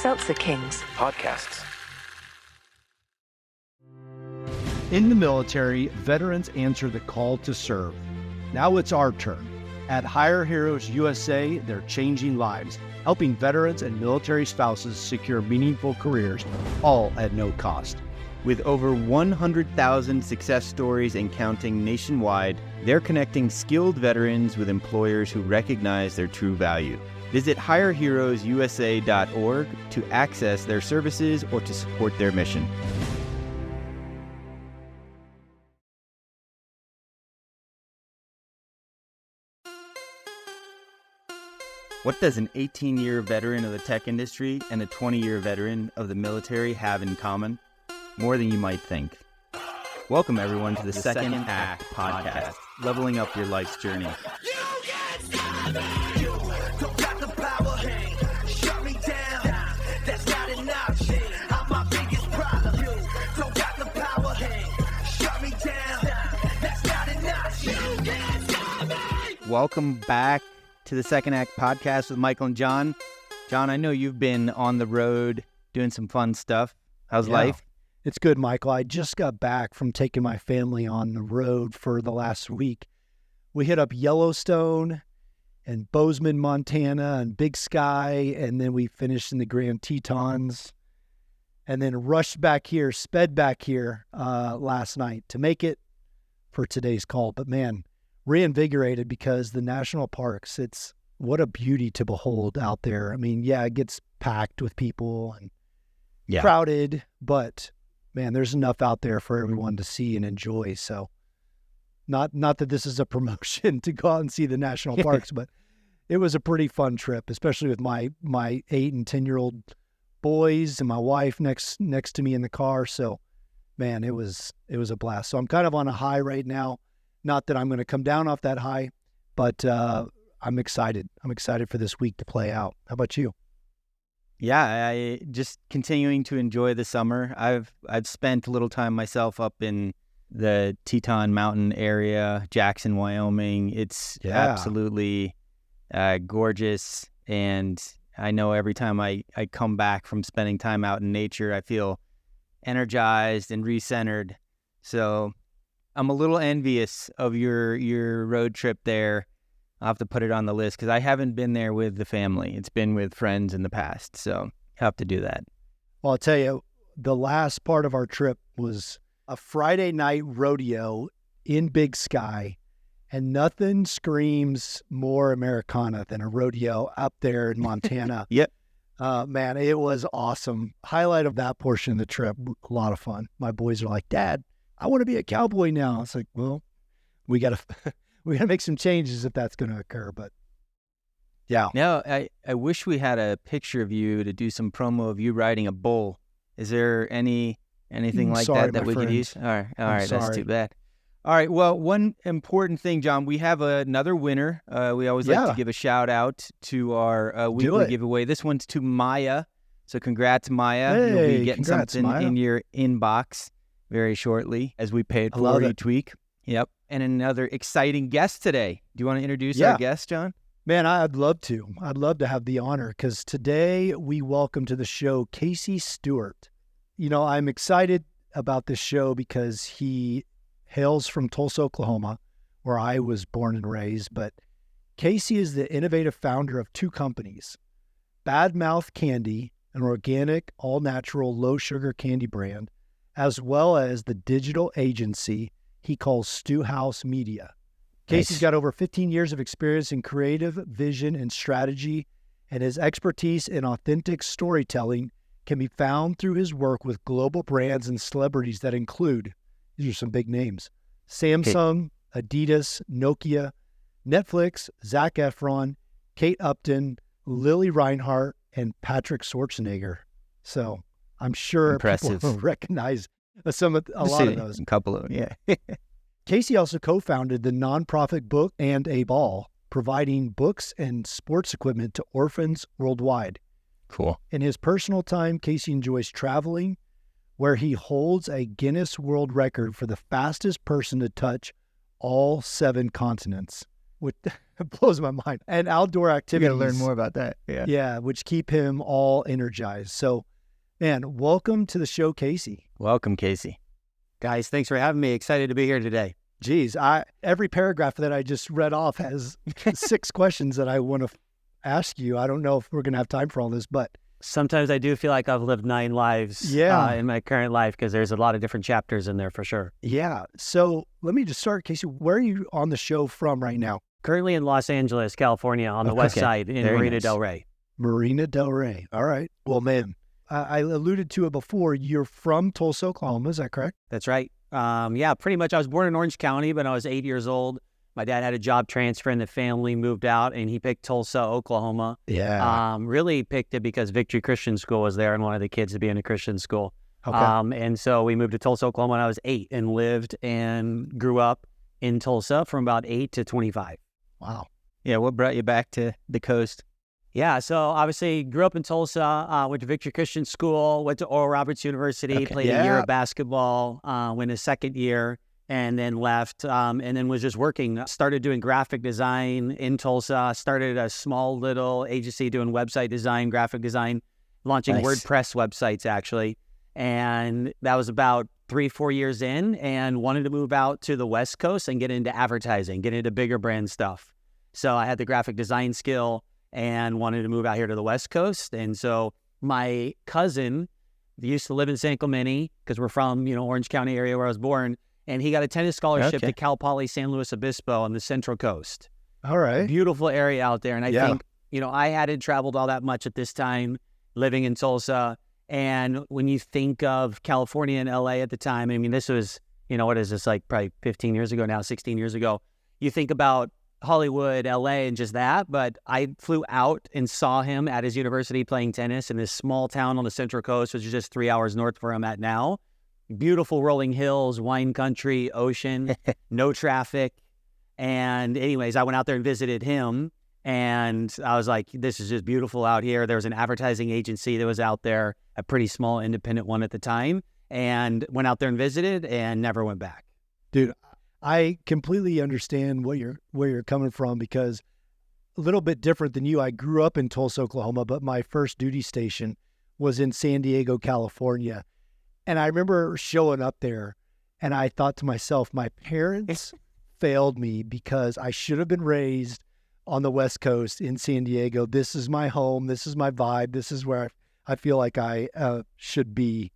Seltzer Kings podcasts. In the military, veterans answer the call to serve. Now it's our turn. At Hire Heroes USA, they're changing lives, helping veterans and military spouses secure meaningful careers, all at no cost. With over 100,000 success stories and counting nationwide, they're connecting skilled veterans with employers who recognize their true value. Visit hireheroesusa.org to access their services or to support their mission. What does an 18-year veteran of the tech industry and a 20-year veteran of the military have in common? More than you might think. Welcome, everyone, to the Second Act podcast, leveling up your life's journey. Welcome back to the Second Act podcast with Michael and John. John, I know you've been on the road doing some fun stuff. How's life? It's good, Michael. I just got back from taking my family on the road for the last week. We hit up Yellowstone and Bozeman, Montana, and Big Sky, and then we finished in the Grand Tetons, and then sped back here last night to make it for today's call. But man, reinvigorated because the national parks, it's what a beauty to behold out there. I mean, yeah, it gets packed with people and crowded, but man, there's enough out there for everyone to see and enjoy. So not that this is a promotion to go out and see the national parks, but it was a pretty fun trip, especially with my 8 and 10-year-old boys and my wife next to me in the car. So man, it was a blast. So I'm kind of on a high right now. Not that I'm going to come down off that high, but I'm excited. I'm excited for this week to play out. How about you? Yeah, I just continuing to enjoy the summer. I've spent a little time myself up in the Teton Mountain area, Jackson, Wyoming. It's absolutely gorgeous, and I know every time I come back from spending time out in nature, I feel energized and recentered. So I'm a little envious of your road trip there. I'll have to put it on the list because I haven't been there with the family. It's been with friends in the past, so I have to do that. Well, I'll tell you, the last part of our trip was a Friday night rodeo in Big Sky, and nothing screams more Americana than a rodeo up there in Montana. Yep. Man, it was awesome. Highlight of that portion of the trip, a lot of fun. My boys are like, Dad, I want to be a cowboy now. It's like, well, we got to make some changes if that's going to occur. But yeah. No, I wish we had a picture of you to do some promo of you riding a bull. Is there anything like that we could use? All right, that's too bad. All right, well, one important thing, John, we have another winner. We always like to give a shout out to our weekly giveaway. This one's to Maya. So congrats, Maya. Hey, you'll be getting something Maya. In your inbox very shortly as we pay it forward each week. Yep. And another exciting guest today. Do you want to introduce our guest, John? Man, I'd love to. I'd love to have the honor because today we welcome to the show Kasey Stewart. You know, I'm excited about this show because he hails from Tulsa, Oklahoma, where I was born and raised. But Kasey is the innovative founder of 2 companies, Bad Mouth Candy, an organic, all-natural, low-sugar candy brand, as well as the digital agency he calls StewHouse Media. Kasey's got over 15 years of experience in creative vision and strategy, and his expertise in authentic storytelling can be found through his work with global brands and celebrities that include, these are some big names, Samsung, Adidas, Nokia, Netflix, Zac Efron, Kate Upton, Lily Reinhart, and Patrick Schwarzenegger. So I'm sure people will recognize a lot of those. A couple of them, yeah. Kasey also co-founded the nonprofit Book and a Ball, providing books and sports equipment to orphans worldwide. Cool. In his personal time, Kasey enjoys traveling, where he holds a Guinness World Record for the fastest person to touch all 7 continents. which blows my mind, and outdoor You activities. got to learn more about that. Yeah. Yeah, which keep him all energized. So, man, welcome to the show, Kasey. Welcome, Kasey. Guys, thanks for having me. Excited to be here today. Geez, every paragraph that I just read off has 6 questions that I want to ask you. I don't know if we're going to have time for all this, but Sometimes I do feel like I've lived 9 lives in my current life because there's a lot of different chapters in there for sure. yeah. So let me just start, Kasey. Where are you on the show from right now? Currently in Los Angeles, California, on the west side in Very Marina nice. del Rey. Marina del Rey. All right. Well, man, I alluded to it before. You're from Tulsa, Oklahoma. Is that correct? That's right. Yeah, pretty much. I was born in Orange County, but I was 8 years old. My dad had a job transfer and the family moved out, and he picked Tulsa, Oklahoma. Yeah. Really picked it because Victory Christian School was there and wanted the kids to be in a Christian school. Okay. And so we moved to Tulsa, Oklahoma when I was 8 and lived and grew up in Tulsa from about 8 to 25. Wow. Yeah. What brought you back to the coast? Yeah, so obviously grew up in Tulsa, went to Victory Christian School, went to Oral Roberts University, played a year of basketball, went a second year, and then left, and then was just working. Started doing graphic design in Tulsa, started a small little agency doing website design, graphic design, launching Nice. WordPress websites actually. And that was about 3-4 years in, and wanted to move out to the West Coast and get into advertising, get into bigger brand stuff. So I had the graphic design skill and wanted to move out here to the West Coast. And so my cousin used to live in San Clemente because we're from, Orange County area where I was born. And he got a tennis scholarship to Cal Poly San Luis Obispo on the Central Coast. All right. Beautiful area out there. And I think, I hadn't traveled all that much at this time living in Tulsa. And when you think of California and LA at the time, I mean, this was, what is this, like probably 15 years ago now, 16 years ago. You think about Hollywood, LA, and just that. But I flew out and saw him at his university playing tennis in this small town on the Central Coast, which is just 3 hours north where I'm at now. Beautiful rolling hills, wine country, ocean, no traffic. And anyways, I went out there and visited him. And I was like, this is just beautiful out here. There was an advertising agency that was out there, a pretty small independent one at the time. And went out there and visited and never went back. Dude, I completely understand where you're coming from because a little bit different than you. I grew up in Tulsa, Oklahoma, but my first duty station was in San Diego, California. And I remember showing up there and I thought to myself, my parents failed me because I should have been raised on the West Coast in San Diego. This is my home. This is my vibe. This is where I feel like I should be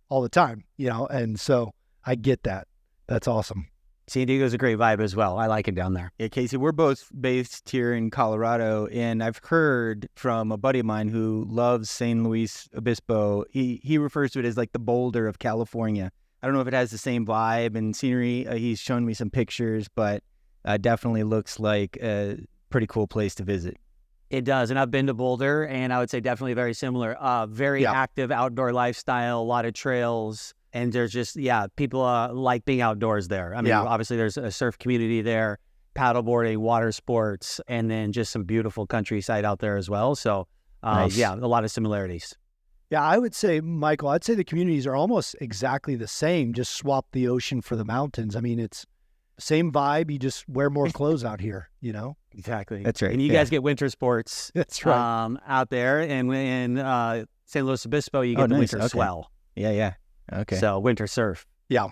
all the time, and so I get that. That's awesome. San Diego's a great vibe as well. I like it down there. Yeah, Kasey, we're both based here in Colorado, and I've heard from a buddy of mine who loves San Luis Obispo. He refers to it as like the Boulder of California. I don't know if it has the same vibe and scenery. He's shown me some pictures, but definitely looks like a pretty cool place to visit. It does, and I've been to Boulder, and I would say definitely very similar. Very active outdoor lifestyle, a lot of trails. And there's just, people like being outdoors there. I mean, obviously there's a surf community there, paddleboarding, water sports, and then just some beautiful countryside out there as well. So, Nice. a lot of similarities. Yeah, I would say, Michael, I'd say the communities are almost exactly the same. Just swap the ocean for the mountains. I mean, it's same vibe. You just wear more clothes out here, Exactly. That's right. And you guys get winter sports That's right. out there. And in San Luis Obispo, you get the nice. winter swell. Yeah. Okay. So winter surf. Yeah.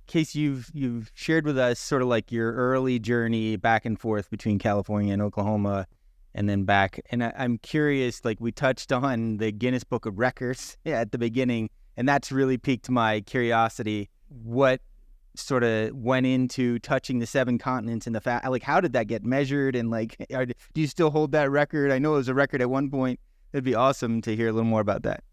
Kasey, you've shared with us sort of like your early journey back and forth between California and Oklahoma and then back. And I'm curious, like we touched on the Guinness Book of Records at the beginning, and that's really piqued my curiosity. What sort of went into touching the 7 continents and like how did that get measured? And like, do you still hold that record? I know it was a record at one point. It'd be awesome to hear a little more about that.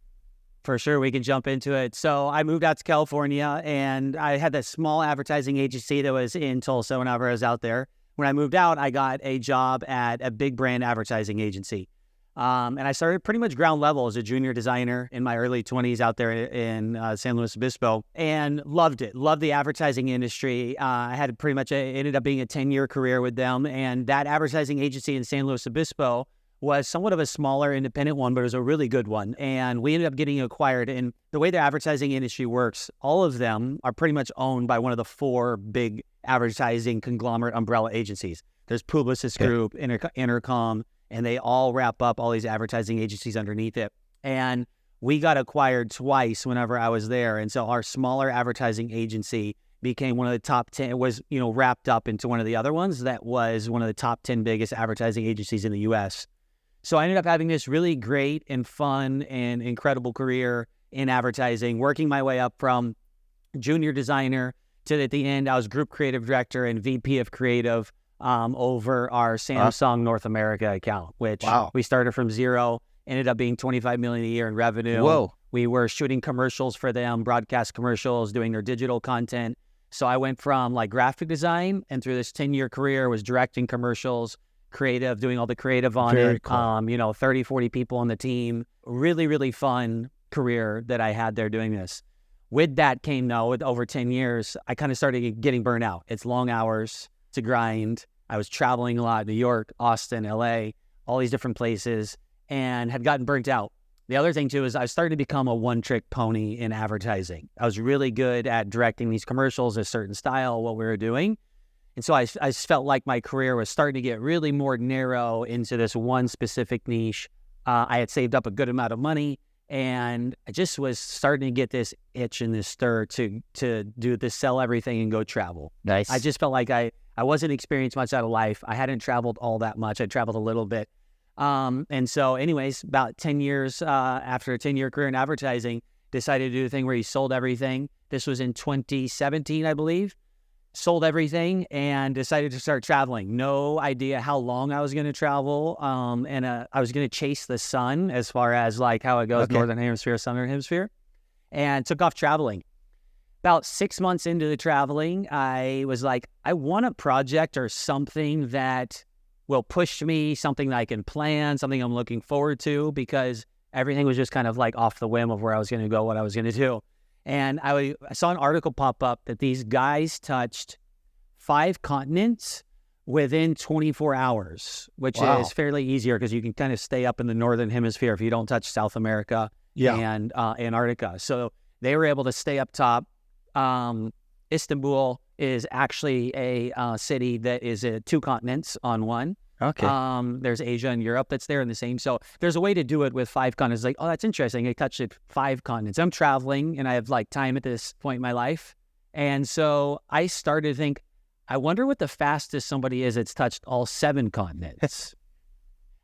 For sure, we can jump into it. So I moved out to California, and I had that small advertising agency that was in Tulsa whenever I was out there. When I moved out, I got a job at a big brand advertising agency. And I started pretty much ground level as a junior designer in my early 20s out there in San Luis Obispo, and loved it. Loved the advertising industry. I had pretty much ended up being a 10-year career with them. And that advertising agency in San Luis Obispo was somewhat of a smaller independent one, but it was a really good one. And we ended up getting acquired. And the way the advertising industry works, all of them are pretty much owned by one of the 4 big advertising conglomerate umbrella agencies. There's Publicis Group, Intercom, and they all wrap up all these advertising agencies underneath it. And we got acquired twice whenever I was there. And so our smaller advertising agency became one of the top 10. It was, wrapped up into one of the other ones that was one of the top 10 biggest advertising agencies in the U.S. So I ended up having this really great and fun and incredible career in advertising, working my way up from junior designer to, at the end, I was group creative director and VP of creative over our Samsung North America account, which we started from zero, ended up being $25 million a year in revenue. Whoa. We were shooting commercials for them, broadcast commercials, doing their digital content. So I went from like graphic design, and through this 10-year career was directing commercials, creative, doing all the creative on Very it. cool. 30, 40 people on the team. Really, really fun career that I had there doing this. With that came, though, with over 10 years, I kind of started getting burnt out. It's long hours to grind. I was traveling a lot, New York, Austin, LA, all these different places, and had gotten burnt out. The other thing, too, is I started to become a one-trick pony in advertising. I was really good at directing these commercials, a certain style, what we were doing. And so I felt like my career was starting to get really more narrow into this one specific niche. I had saved up a good amount of money, and I just was starting to get this itch and this stir to do this, sell everything and go travel. Nice. I just felt like I wasn't experienced much out of life. I hadn't traveled all that much. I traveled a little bit. And so anyways, about 10 years after a 10-year career in advertising, decided to do the thing where you sold everything. This was in 2017, I believe. Sold everything and decided to start traveling. No idea how long I was going to travel. And I was going to chase the sun as far as like how it goes, Northern Hemisphere, Southern Hemisphere, and took off traveling. About 6 months into the traveling, I was like, I want a project or something that will push me, something that I can plan, something I'm looking forward to, because everything was just kind of like off the whim of where I was going to go, what I was going to do. And I saw an article pop up that these guys touched 5 continents within 24 hours, which is fairly easier because you can kind of stay up in the Northern Hemisphere if you don't touch South America and Antarctica. So they were able to stay up top. Istanbul is actually a city that is 2 continents on one. Okay. There's Asia and Europe that's there in the same. So there's a way to do it with 5 continents. Like, oh, that's interesting. I touched it 5 continents. I'm traveling and I have like time at this point in my life. And so I started to think, I wonder what the fastest somebody is that's touched all 7 continents.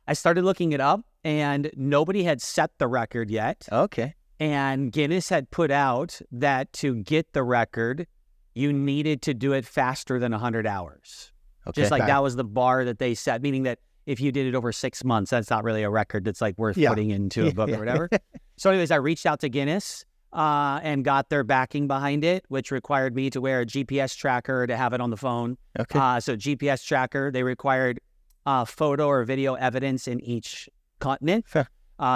I started looking it up and nobody had set the record yet. Okay. And Guinness had put out that to get the record, you needed to do it faster than 100 hours. Okay. Just like that was the bar that they set, meaning that if you did it over 6 months, that's not really a record that's like worth putting into a book or whatever. So anyways, I reached out to Guinness and got their backing behind it, which required me to wear a GPS tracker to have it on the phone. Okay. So GPS tracker, they required photo or video evidence in each continent. Fair.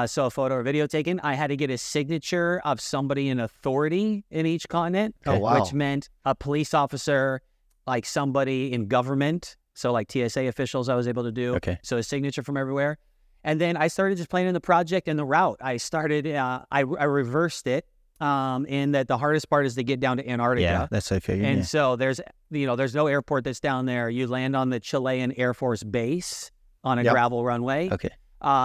So a photo or video taken. I had to get a signature of somebody in authority in each continent, which meant a police officer, like somebody in government. So like TSA officials I was able to do. Okay. So a signature from everywhere. And then I started just planning the project and the route. I started, I reversed it in that the hardest part is to get down to Antarctica. Yeah, that's what I figured. And so there's no airport that's down there. You land on the Chilean Air Force Base on a gravel runway,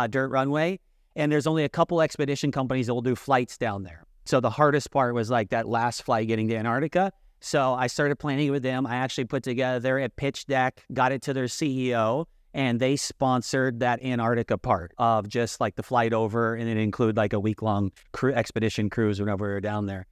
dirt runway. And there's only a couple expedition companies that will do flights down there. So the hardest part was like that last flight getting to Antarctica. So I started planning with them. I actually put together a pitch deck, got it to their CEO, and they sponsored that Antarctica part of just like the flight over, and it include like a week-long expedition cruise whenever we were down there.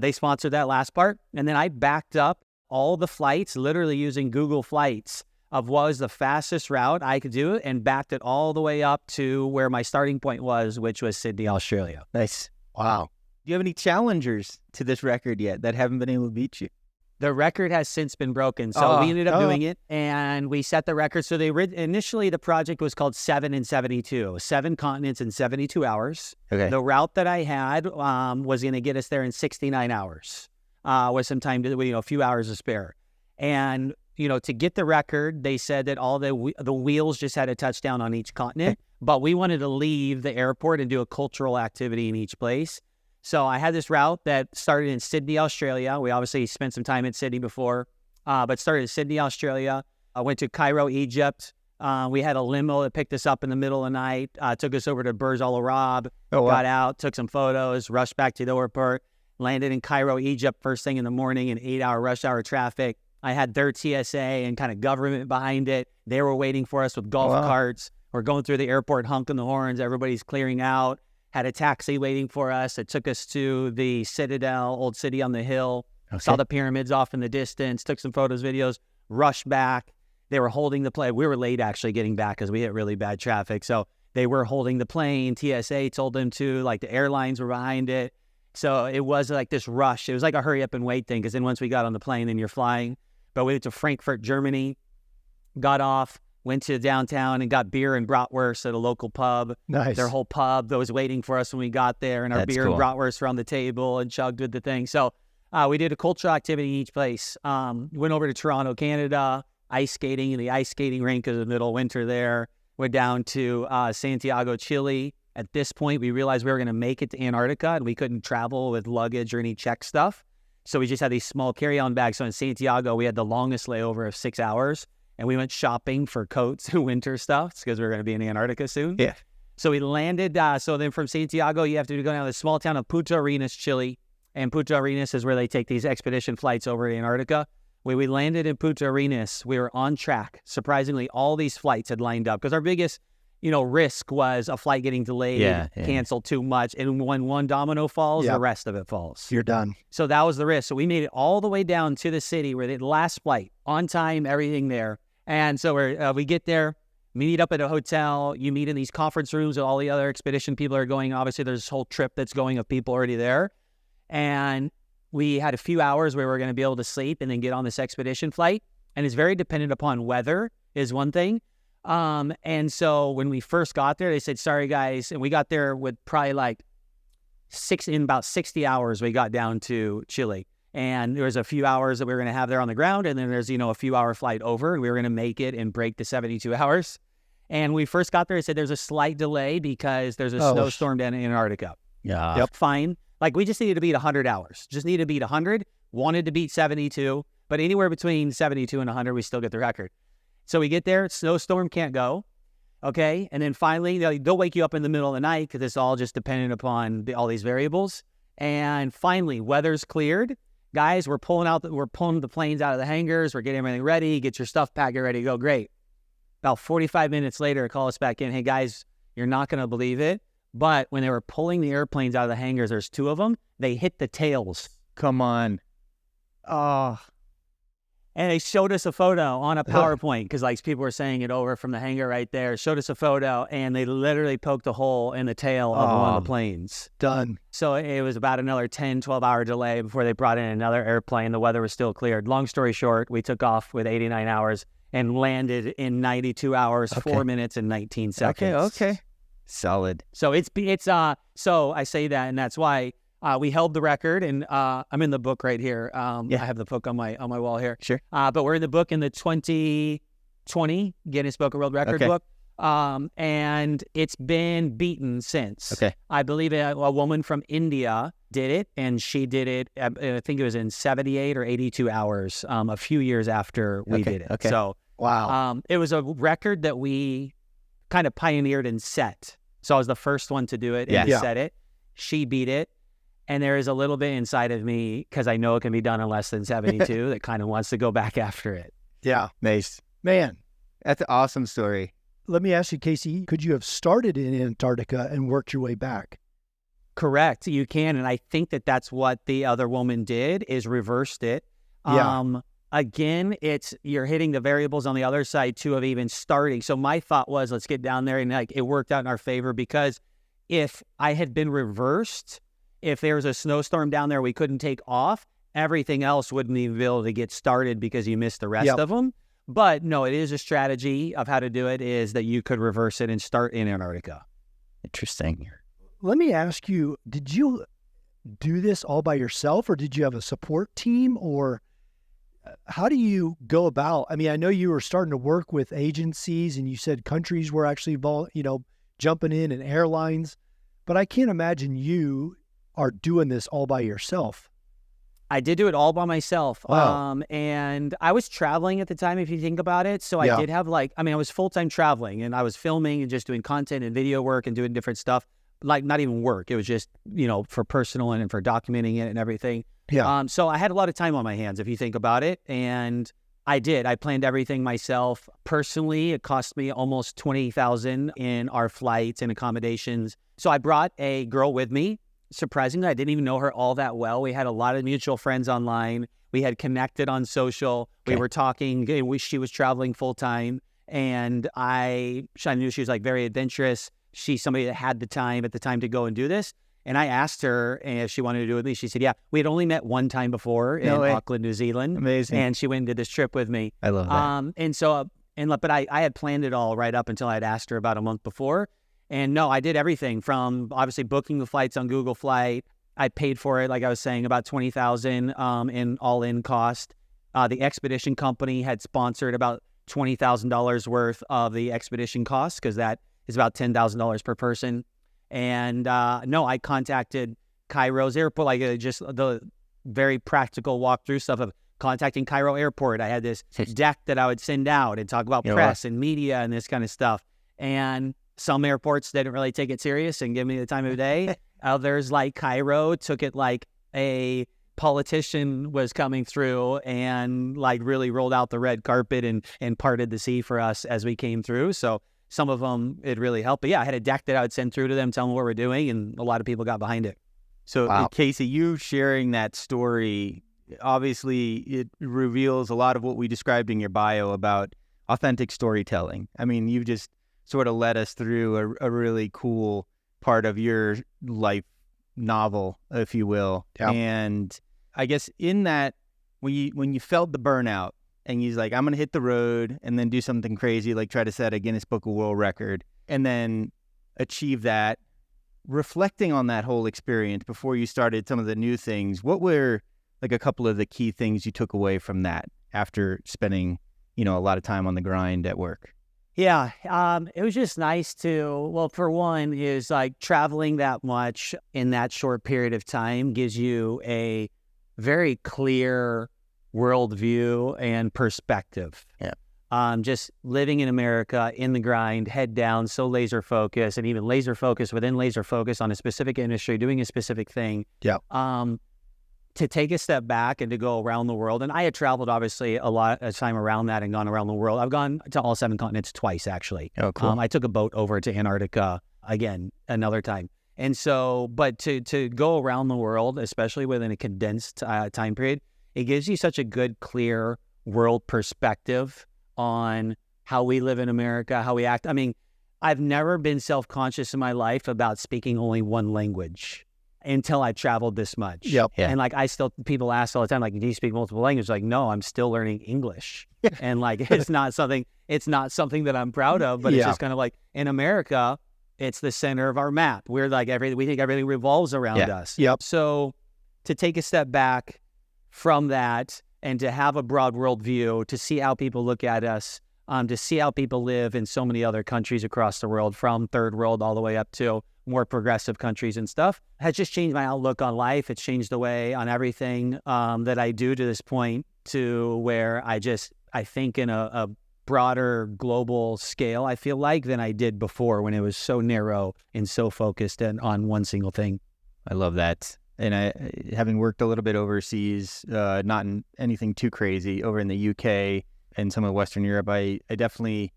They sponsored that last part, and then I backed up all the flights, literally using Google Flights, of what was the fastest route I could do, and backed it all the way up to where my starting point was, which was Sydney, Australia. Nice. Wow. Do you have any challengers to this record yet that haven't been able to beat you? The record has since been broken. So we ended up doing it, and we set the record. So initially the project was called 7 in 72, 7 continents in 72 hours. Okay. The route that I had was going to get us there in 69 hours with some time to, a few hours to spare. And, to get the record, they said that all the wheels just had a touchdown on each continent, but we wanted to leave the airport and do a cultural activity in each place. So I had this route that started in Sydney, Australia. We obviously spent some time in Sydney before, but started in Sydney, Australia, I went to Cairo, Egypt. We had a limo that picked us up in the middle of the night, took us over to Burj Al Arab, got out, took some photos, rushed back to the airport, landed in Cairo, Egypt, first thing in the morning in 8-hour rush hour traffic. I had their TSA and kind of government behind it. They were waiting for us with golf carts. We're going through the airport, honking the horns. Everybody's clearing out. Had a taxi waiting for us. It took us to the Citadel, old city on the hill. Saw the pyramids off in the distance. Took some photos, videos. Rushed back. They were holding the plane. We were late actually getting back because we hit really bad traffic. So they were holding the plane. TSA told them to. Like the airlines were behind it. So it was like this rush. It was like a hurry up and wait thing because then once we got on the plane, then you're flying. But we went to Frankfurt, Germany. Got off. Went to downtown and got beer and bratwurst at a local pub. Nice. Their whole pub that was waiting for us when we got there, and our beer and bratwurst were on the table and chugged with the thing. So we did a cultural activity in each place. Went over to Toronto, Canada, ice skating in the ice skating rink because of the middle of winter there. Went down to Santiago, Chile. At this point, we realized we were going to make it to Antarctica, and we couldn't travel with luggage or any check stuff. So we just had these small carry-on bags. So in Santiago, we had the longest layover of 6 hours. And we went shopping for coats and winter stuff because we were going to be in Antarctica soon. Yeah. So we landed. So then from Santiago, you have to go down to the small town of Punta Arenas, Chile. And Punta Arenas is where they take these expedition flights over to Antarctica. When we landed in Punta Arenas, we were on track. Surprisingly, all these flights had lined up because our biggest, risk was a flight getting delayed, canceled too much. And when one domino falls, the rest of it falls. You're done. So that was the risk. So we made it all the way down to the city where the last flight, on time, everything there. And so we get there, meet up at a hotel. You meet in these conference rooms with all the other expedition people are going. Obviously, there's this whole trip that's going of people already there. And we had a few hours where we were going to be able to sleep and then get on this expedition flight. And it's very dependent upon weather is one thing. And so when we first got there, they said, sorry, guys. And we got there with probably in about 60 hours, we got down to Chile. And there was a few hours that we were going to have there on the ground. And then there's, a few hour flight over. And we were going to make it and break the 72 hours. And we first got there, they said there's a slight delay because there's a snowstorm down in Antarctica. Yeah. Yep. Fine. We just needed to beat 100 hours. Just needed to beat 100. Wanted to beat 72. But anywhere between 72 and 100, we still get the record. So we get there. Snowstorm, can't go. Okay. And then finally, they'll wake you up in the middle of the night because it's all just dependent upon all these variables. And finally, weather's cleared. Guys, we're pulling the planes out of the hangars. We're getting everything ready. Get your stuff packed, get ready to go. Great. About 45 minutes later, call us back in. Hey, guys, you're not going to believe it. But when they were pulling the airplanes out of the hangars, there's two of them. They hit the tails. Come on. Oh. And they showed us a photo on a PowerPoint because people were saying it over from the hangar right there. Showed us a photo, and they literally poked a hole in the tail of one of the planes. Done. So it was about another 10, 12-hour delay before they brought in another airplane. The weather was still cleared. Long story short, we took off with 89 hours and landed in 92 hours, 4 minutes, and 19 seconds. Okay. Solid. So so I say that, and that's why we held the record, and I'm in the book right here. I have the book on my wall here. Sure. But we're in the book in the 2020 Guinness Book of World Record book. And it's been beaten since. Okay. I believe a woman from India did it, and she did it, I think it was in 78 or 82 hours, a few years after we did it. Okay. So, wow. It was a record that we kind of pioneered and set. So I was the first one to do it and set it. She beat it. And there is a little bit inside of me, because I know it can be done in less than 72, that kind of wants to go back after it. Yeah. Nice. Man. That's an awesome story. Let me ask you, Kasey, could you have started in Antarctica and worked your way back? Correct. You can. And I think that that's what the other woman did, is reversed it. Yeah. Again, you're hitting the variables on the other side too of even starting. So my thought was, let's get down there, and it worked out in our favor, because if I had been reversed, if there was a snowstorm down there we couldn't take off, everything else wouldn't even be able to get started because you missed the rest of them. But no, it is a strategy of how to do it, is that you could reverse it and start in Antarctica. Interesting. Let me ask you, did you do this all by yourself, or did you have a support team, or how do you go about? I mean, I know you were starting to work with agencies, and you said countries were actually, jumping in, and airlines, but I can't imagine you are doing this all by yourself. I did do it all by myself. Wow. And I was traveling at the time, if you think about it. So I did have I was full-time traveling, and I was filming and just doing content and video work and doing different stuff. Like, not even work. It was just, for personal and for documenting it and everything. Yeah. So I had a lot of time on my hands, if you think about it. And I did. I planned everything myself. Personally, it cost me almost $20,000 in our flights and accommodations. So I brought a girl with me. Surprisingly, I didn't even know her all that well. We had a lot of mutual friends online. We had connected on social. We were talking. She was traveling full time, and I knew she was very adventurous. She's somebody that had the time at the time to go and do this. And I asked her if she wanted to do it with me. She said, yeah. We had only met one time before in Auckland, New Zealand. Amazing. And she went and did this trip with me. I love that. But I had planned it all right up until I had asked her about a month before. And no, I did everything from obviously booking the flights on Google Flight. I paid for it, like I was saying, about $20,000 in all-in cost. The expedition company had sponsored about $20,000 worth of the expedition costs, because that is about $10,000 per person. And no, I contacted Cairo's airport, just the very practical walkthrough stuff of contacting Cairo airport. I had this deck that I would send out and talk about press and media and this kind of stuff. And some airports didn't really take it serious and give me the time of day. Others, like Cairo, took it like a politician was coming through and really rolled out the red carpet and parted the sea for us as we came through. So some of them, it really helped. But yeah, I had a deck that I would send through to them, tell them what we're doing, and a lot of people got behind it. So Kasey, you sharing that story, obviously it reveals a lot of what we described in your bio about authentic storytelling. I mean, you've just sort of led us through a really cool part of your life novel, if you will. Yeah. And I guess in that, when you felt the burnout and you're like, I'm going to hit the road and then do something crazy, like try to set a Guinness Book of World Record and then achieve that, reflecting on that whole experience before you started some of the new things, what were a couple of the key things you took away from that after spending, a lot of time on the grind at work? Yeah, it was just nice to, for one, is traveling that much in that short period of time gives you a very clear worldview and perspective. Yeah. Just living in America, in the grind, head down, so laser focused, and even laser focused within laser focus on a specific industry, doing a specific thing. Yeah. To take a step back and to go around the world. And I had traveled, obviously, a lot of time around that and gone around the world. I've gone to all 7 continents twice, actually. Oh, cool. I took a boat over to Antarctica, again, another time. And so, but to go around the world, especially within a condensed time period, it gives you such a good, clear world perspective on how we live in America, how we act. I mean, I've never been self-conscious in my life about speaking only one language until I traveled this much. Yep. Yeah. And people ask all the time, do you speak multiple languages? No, I'm still learning English. And it's not something that I'm proud of, but it's just kind of in America, it's the center of our map. We're we think everything revolves around us. Yep. So to take a step back from that and to have a broad worldview, to see how people look at us, to see how people live in so many other countries across the world, from third world all the way up to more progressive countries and stuff, has just changed my outlook on life. It's changed the way on everything that I do to this point, to where I think in a broader global scale, I feel than I did before, when it was so narrow and so focused on one single thing. I love that. And having worked a little bit overseas, not in anything too crazy, over in the UK and some of Western Europe, I definitely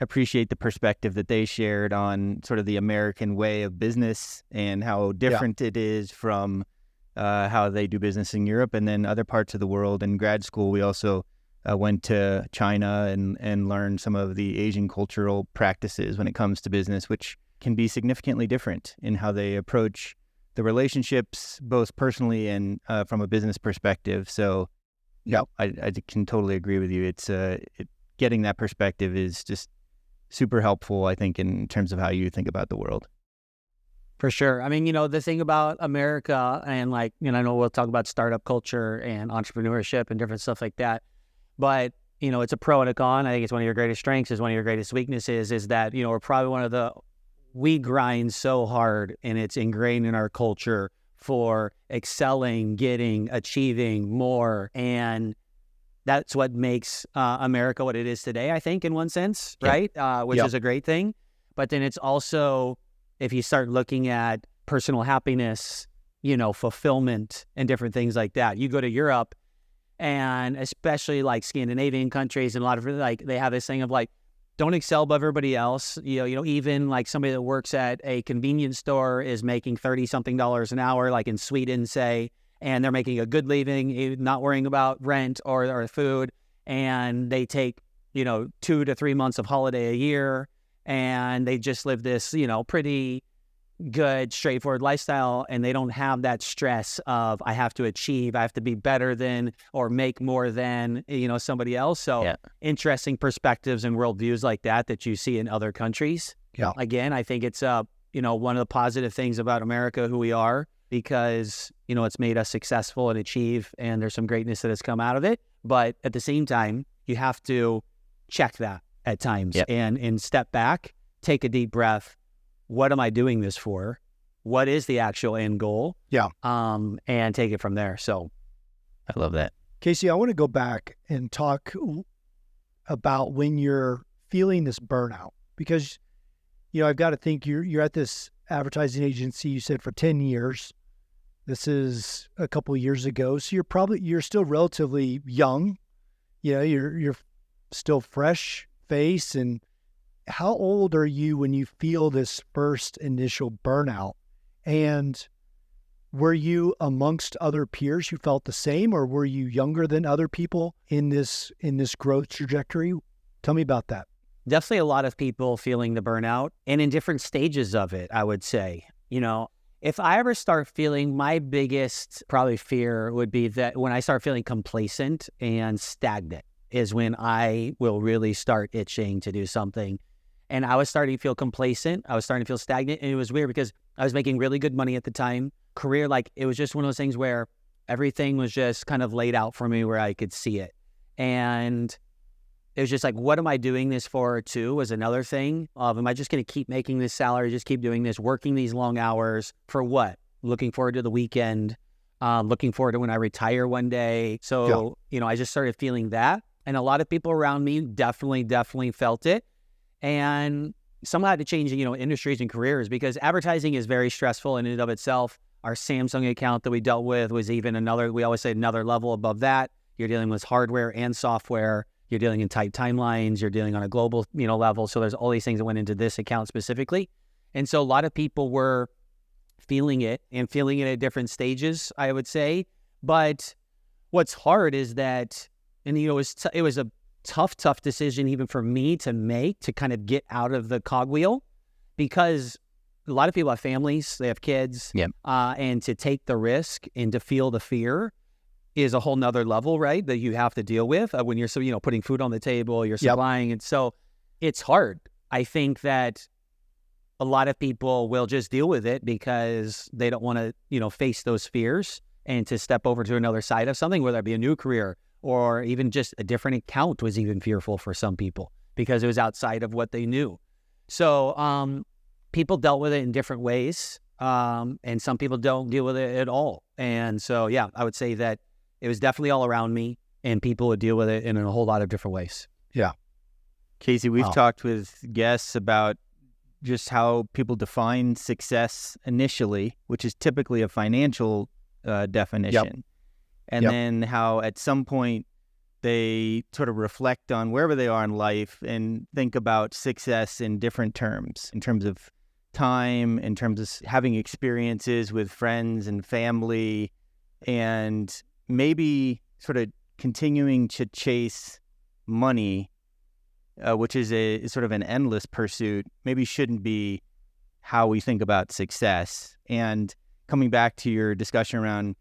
appreciate the perspective that they shared on sort of the American way of business and how different it is from how they do business in Europe and then other parts of the world. In grad school, we also went to China and learned some of the Asian cultural practices when it comes to business, which can be significantly different in how they approach the relationships, both personally and from a business perspective. So I can totally agree with you. It's getting that perspective is just super helpful, I think, in terms of how you think about the world. For sure. I mean, the thing about America, and I know we'll talk about startup culture and entrepreneurship and different stuff like that, but it's a pro and a con. I think it's one of your greatest strengths, is one of your greatest weaknesses, is that we're probably we grind so hard, and it's ingrained in our culture for excelling, getting, achieving more. And that's what makes America what it is today, I think, in one sense, right? Which is a great thing. But then it's also, if you start looking at personal happiness, fulfillment and different things like that. You go to Europe, and especially like Scandinavian countries, and a lot of they have this thing of like, don't excel above everybody else. Even like somebody that works at a convenience store is making $30-something an hour, like in Sweden, say, and they're making a good living, not worrying about rent or food, and they take 2 to 3 months of holiday a year, and they just live this pretty good, straightforward lifestyle, and they don't have that stress of I have to achieve, I have to be better than or make more than somebody else. So interesting perspectives and worldviews like that you see in other countries. Again, I think it's one of the positive things about America, who we are, because it's made us successful and achieve, and there's some greatness that has come out of it. But at the same time, you have to check that at times and step back, take a deep breath. What am I doing this for? What is the actual end goal? And take it from there. So I love that. Kasey, I want to go back and talk about when you're feeling this burnout, because, I've got to think you're at this advertising agency, you said, for 10 years. This is a couple of years ago. So you're still relatively young. You're still fresh face. And how old are you when you feel this first initial burnout? And were you amongst other peers who felt the same, or were you younger than other people in this growth trajectory? Tell me about that. Definitely a lot of people feeling the burnout, and in different stages of it, I would say. If I ever start feeling, my biggest probably fear would be that when I start feeling complacent and stagnant is when I will really start itching to do something. And I was starting to feel complacent. I was starting to feel stagnant. And it was weird because I was making really good money at the time. Career, it was just one of those things where everything was just kind of laid out for me where I could see it. And it was just like, what am I doing this for, too, was another thing. Am I just going to keep making this salary, just keep doing this, working these long hours for what? Looking forward to the weekend, looking forward to when I retire one day. So, I just started feeling that. And a lot of people around me definitely felt it. And somehow had to change, industries and careers, because advertising is very stressful in and of itself. Our Samsung account that we dealt with was even we always say another level above that. You're dealing with hardware and software. You're dealing in tight timelines. You're dealing on a global, level. So there's all these things that went into this account specifically. And so a lot of people were feeling it at different stages, I would say. But what's hard is that, and it was a tough decision even for me to make, to kind of get out of the cogwheel, because a lot of people have families, they have kids, and to take the risk and to feel the fear is a whole nother level, right, that you have to deal with when you're putting food on the table, you're supplying. And so it's hard. I think that a lot of people will just deal with it because they don't want to, face those fears and to step over to another side of something, whether it be a new career or even just a different account was even fearful for some people because it was outside of what they knew. So people dealt with it in different ways, and some people don't deal with it at all. And so, I would say that it was definitely all around me, and people would deal with it in a whole lot of different ways. Yeah. Kasey, we've talked with guests about just how people define success initially, which is typically a financial definition. And then how at some point they sort of reflect on wherever they are in life and think about success in different terms, in terms of time, in terms of having experiences with friends and family, and maybe sort of continuing to chase money, which is a sort of an endless pursuit, maybe shouldn't be how we think about success. And coming back to your discussion around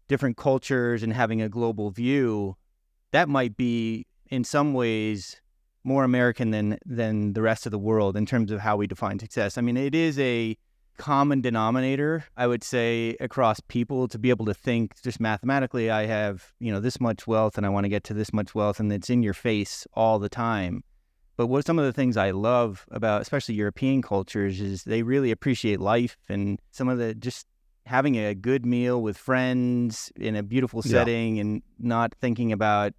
different cultures and having a global view, that might be in some ways more American than the rest of the world in terms of how we define success. I mean, it is a common denominator, I would say, across people to be able to think just mathematically, I have, this much wealth and I want to get to this much wealth, and it's in your face all the time. But what some of the things I love about especially European cultures is they really appreciate life, and some of the just having a good meal with friends in a beautiful setting and not thinking about,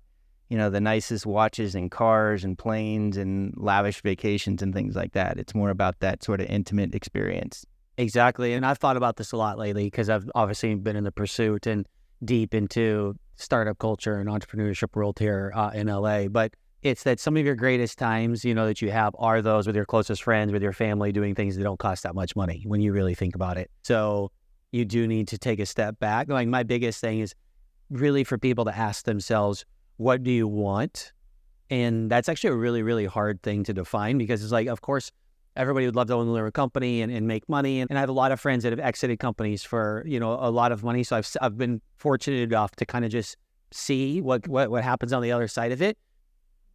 the nicest watches and cars and planes and lavish vacations and things like that. It's more about that sort of intimate experience. Exactly. And I've thought about this a lot lately because I've obviously been in the pursuit and deep into startup culture and entrepreneurship world here in LA. But it's that some of your greatest times, that you have are those with your closest friends, with your family, doing things that don't cost that much money when you really think about it. So you do need to take a step back. Like my biggest thing is really for people to ask themselves, what do you want? And that's actually a really, really hard thing to define because it's like, of course, everybody would love to own a company and make money. And I have a lot of friends that have exited companies for, a lot of money. So I've been fortunate enough to kind of just see what happens on the other side of it.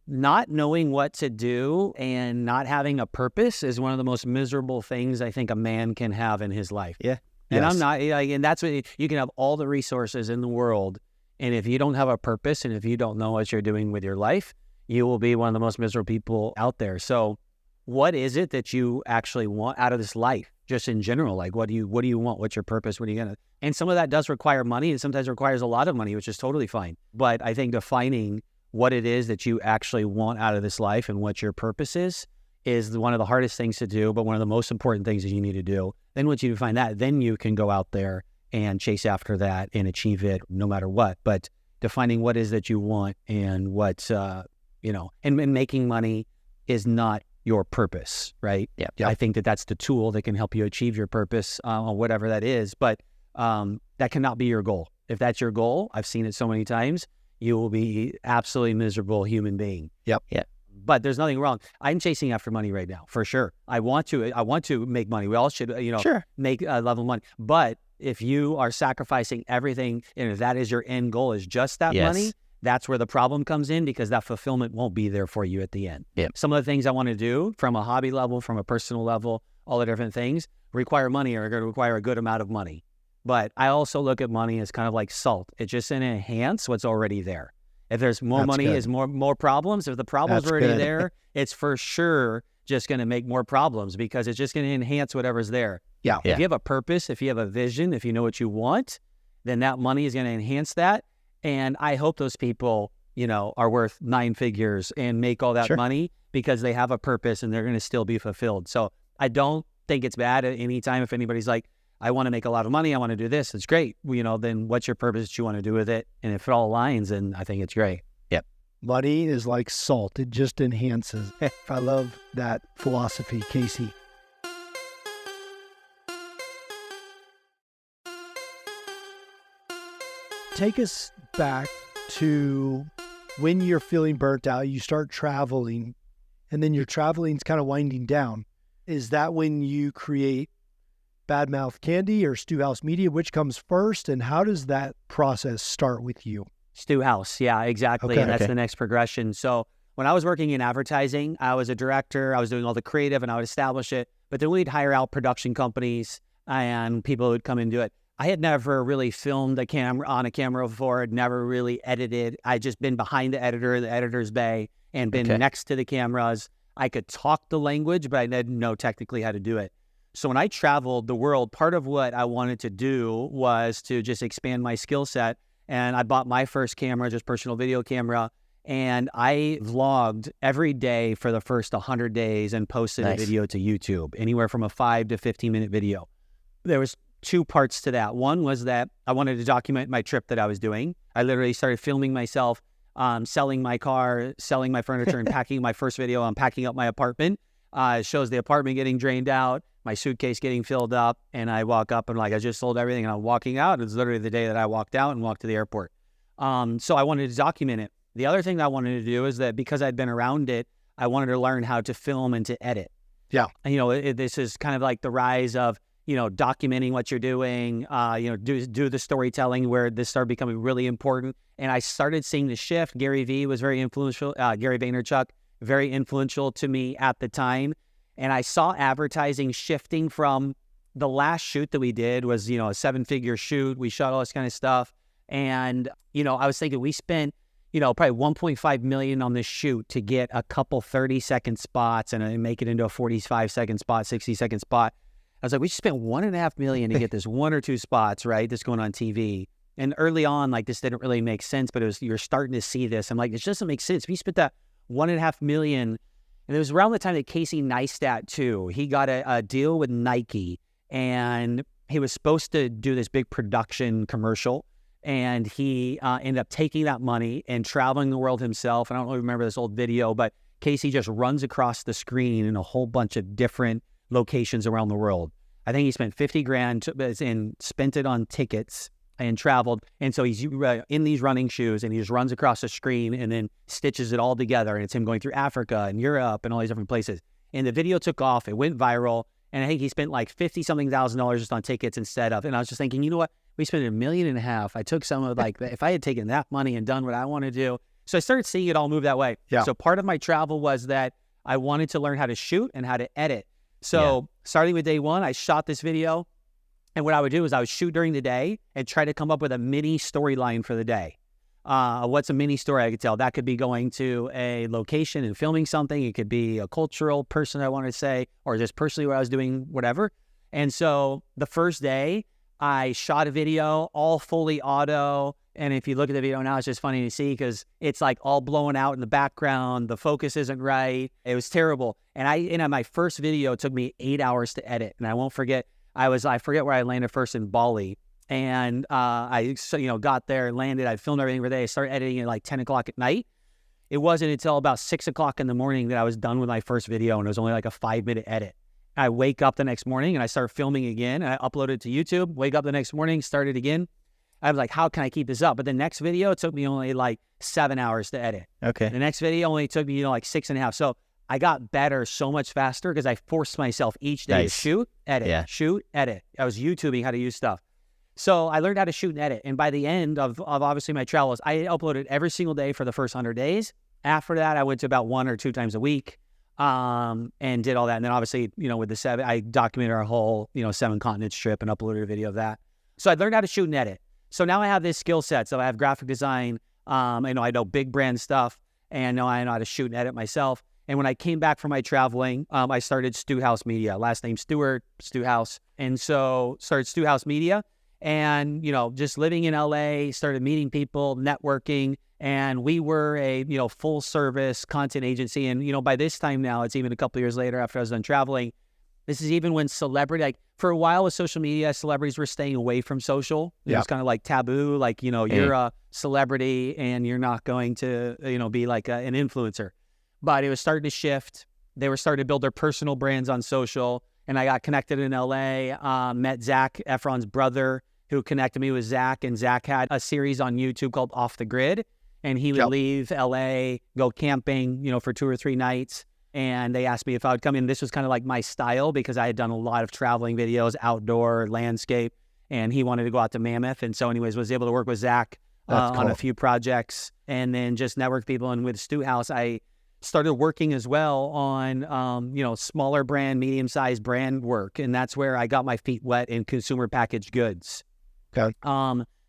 Not knowing what to do and not having a purpose is one of the most miserable things I think a man can have in his life. Yeah. And I'm not, and that's what you can have all the resources in the world. And if you don't have a purpose and if you don't know what you're doing with your life, you will be one of the most miserable people out there. So what is it that you actually want out of this life, just in general? Like, what do you want? What's your purpose? What are you going to, and some of that does require money and sometimes requires a lot of money, which is totally fine. But I think defining what it is that you actually want out of this life and what your purpose is one of the hardest things to do, but one of the most important things that you need to do. Then once you define that, then you can go out there and chase after that and achieve it no matter what. But defining what is that you want and what, and making money is not your purpose, right? Yeah. I think that that's the tool that can help you achieve your purpose on whatever that is. But that cannot be your goal. If that's your goal, I've seen it so many times, you will be absolutely miserable human being. Yep. Yeah. But there's nothing wrong. I'm chasing after money right now, for sure. I want to make money. We all should, make a level of money. But if you are sacrificing everything, and if that is your end goal is just that money, that's where the problem comes in because that fulfillment won't be there for you at the end. Yeah. Some of the things I want to do from a hobby level, from a personal level, all the different things require money or are going to require a good amount of money. But I also look at money as kind of like salt. It's just going to enhance what's already there. If there's more money, is more problems. If the problem's already there, it's for sure just going to make more problems because it's just going to enhance whatever's there. Yeah. If you have a purpose, if you have a vision, if you know what you want, then that money is going to enhance that. And I hope those people, are worth 9 figures and make all that money because they have a purpose and they're going to still be fulfilled. So I don't think it's bad at any time if anybody's like, I want to make a lot of money, I want to do this, it's great. Then what's your purpose that you want to do with it? And if it all aligns, then I think it's great. Yep. Money is like salt. It just enhances. I love that philosophy, Kasey. Take us back to when you're feeling burnt out, you start traveling, and then your traveling's kind of winding down. Is that when you create Badmouth Candy or StewHouse Media? Which comes first, and how does that process start with you? StewHouse, yeah, exactly. Okay, and that's the next progression. So when I was working in advertising, I was a director, I was doing all the creative, and I would establish it. But then we'd hire out production companies, and people would come and do it. I had never really filmed on a camera before, had never really edited. I'd just been behind the editor's bay, and been next to the cameras. I could talk the language, but I didn't know technically how to do it. So when I traveled the world, part of what I wanted to do was to just expand my skill set. And I bought my first camera, just personal video camera. And I vlogged every day for the first 100 days and posted a video to YouTube, anywhere from a 5 to 15-minute video. There was 2 parts to that. One was that I wanted to document my trip that I was doing. I literally started filming myself, selling my car, selling my furniture, and packing my first video on packing up my apartment. It shows the apartment getting drained out, my suitcase getting filled up, and I walk up and I just sold everything and I'm walking out. It's literally the day that I walked out and walked to the airport. So I wanted to document it. The other thing that I wanted to do is that because I'd been around it, I wanted to learn how to film and to edit. Yeah. And, this is kind of like the rise of, documenting what you're doing, do the storytelling where this started becoming really important. And I started seeing the shift. Gary V was very influential. Gary Vaynerchuk, very influential to me at the time. And I saw advertising shifting from the last shoot that we did was, a 7-figure shoot. We shot all this kind of stuff. And, I was thinking we spent, probably $1.5 million on this shoot to get a couple 30-second spots and make it into a 45-second spot, 60-second spot. I was like, we just spent $1.5 million to get this 1 or 2 spots, right? This going on TV. And early on, like, this didn't really make sense, but you're starting to see this. I'm like, it doesn't make sense. We spent that $1.5 million, and it was around the time that Kasey Neistat too. He got a deal with Nike, and he was supposed to do this big production commercial, and he ended up taking that money and traveling the world himself. And I don't really remember this old video, but Kasey just runs across the screen in a whole bunch of different locations around the world. I think he spent $50,000 and spent it on tickets and traveled. And so he's in these running shoes, and he just runs across the screen and then stitches it all together. And it's him going through Africa and Europe and all these different places. And the video took off. It went viral. And I think he spent like $50-something thousand just on tickets instead of. And I was just thinking, you know what? We spent $1.5 million. I took some of like, if I had taken that money and done what I want to do. So I started seeing it all move that way. Yeah. So part of my travel was that I wanted to learn how to shoot and how to edit. So starting with day one, I shot this video. And what I would do is I would shoot during the day and try to come up with a mini storyline for the day. What's a mini story I could tell? That could be going to a location and filming something. It could be a cultural person I want to say, or just personally what I was doing, whatever. And so the first day I shot a video all fully auto. And if you look at the video now, it's just funny to see because it's like all blown out in the background. The focus isn't right. It was terrible. And my first video, it took me 8 hours to edit. And I won't forget, I forget where I landed first in Bali. And I got there, landed, I filmed everything for the day. I started editing at like 10 o'clock at night. It wasn't until about 6 o'clock in the morning that I was done with my first video, and it was only like a 5-minute edit. I wake up the next morning and I start filming again, and I upload it to YouTube. Wake up the next morning, start it again. I was like, how can I keep this up? But the next video, it took me only like 7 hours to edit. Okay. The next video only took me, like 6.5. So I got better so much faster because I forced myself each day to shoot, edit, shoot, edit. I was YouTubing how to use stuff. So I learned how to shoot and edit. And by the end of obviously my travels, I uploaded every single day for the first 100 days. After that, I went to about 1 or 2 times a week and did all that. And then obviously, with the 7, I documented our whole, 7 continents trip and uploaded a video of that. So I learned how to shoot and edit. So now I have this skill set. So I have graphic design. I know big brand stuff, and I know how to shoot and edit myself. And when I came back from my traveling, I started StewHouse Media. Last name Stewart, StewHouse. And so started StewHouse Media. And, just living in LA, started meeting people, networking. And we were a, full service content agency. And, by this time now, it's even a couple of years later after I was done traveling. This is even when for a while with social media, celebrities were staying away from social. It was kind of like taboo. Like, you're a celebrity and you're not going to, be like an influencer. But it was starting to shift. They were starting to build their personal brands on social. And I got connected in LA, met Zac Efron's brother, who connected me with Zac. And Zac had a series on YouTube called Off the Grid. And he would leave LA, go camping, for 2 or 3 nights. And they asked me if I would come in. This was kind of like my style because I had done a lot of traveling videos, outdoor, landscape. And he wanted to go out to Mammoth. And so anyways, was able to work with Zac on a few projects and then just network people. And with StewHouse, I started working as well on, smaller brand, medium-sized brand work. And that's where I got my feet wet in consumer packaged goods. Okay.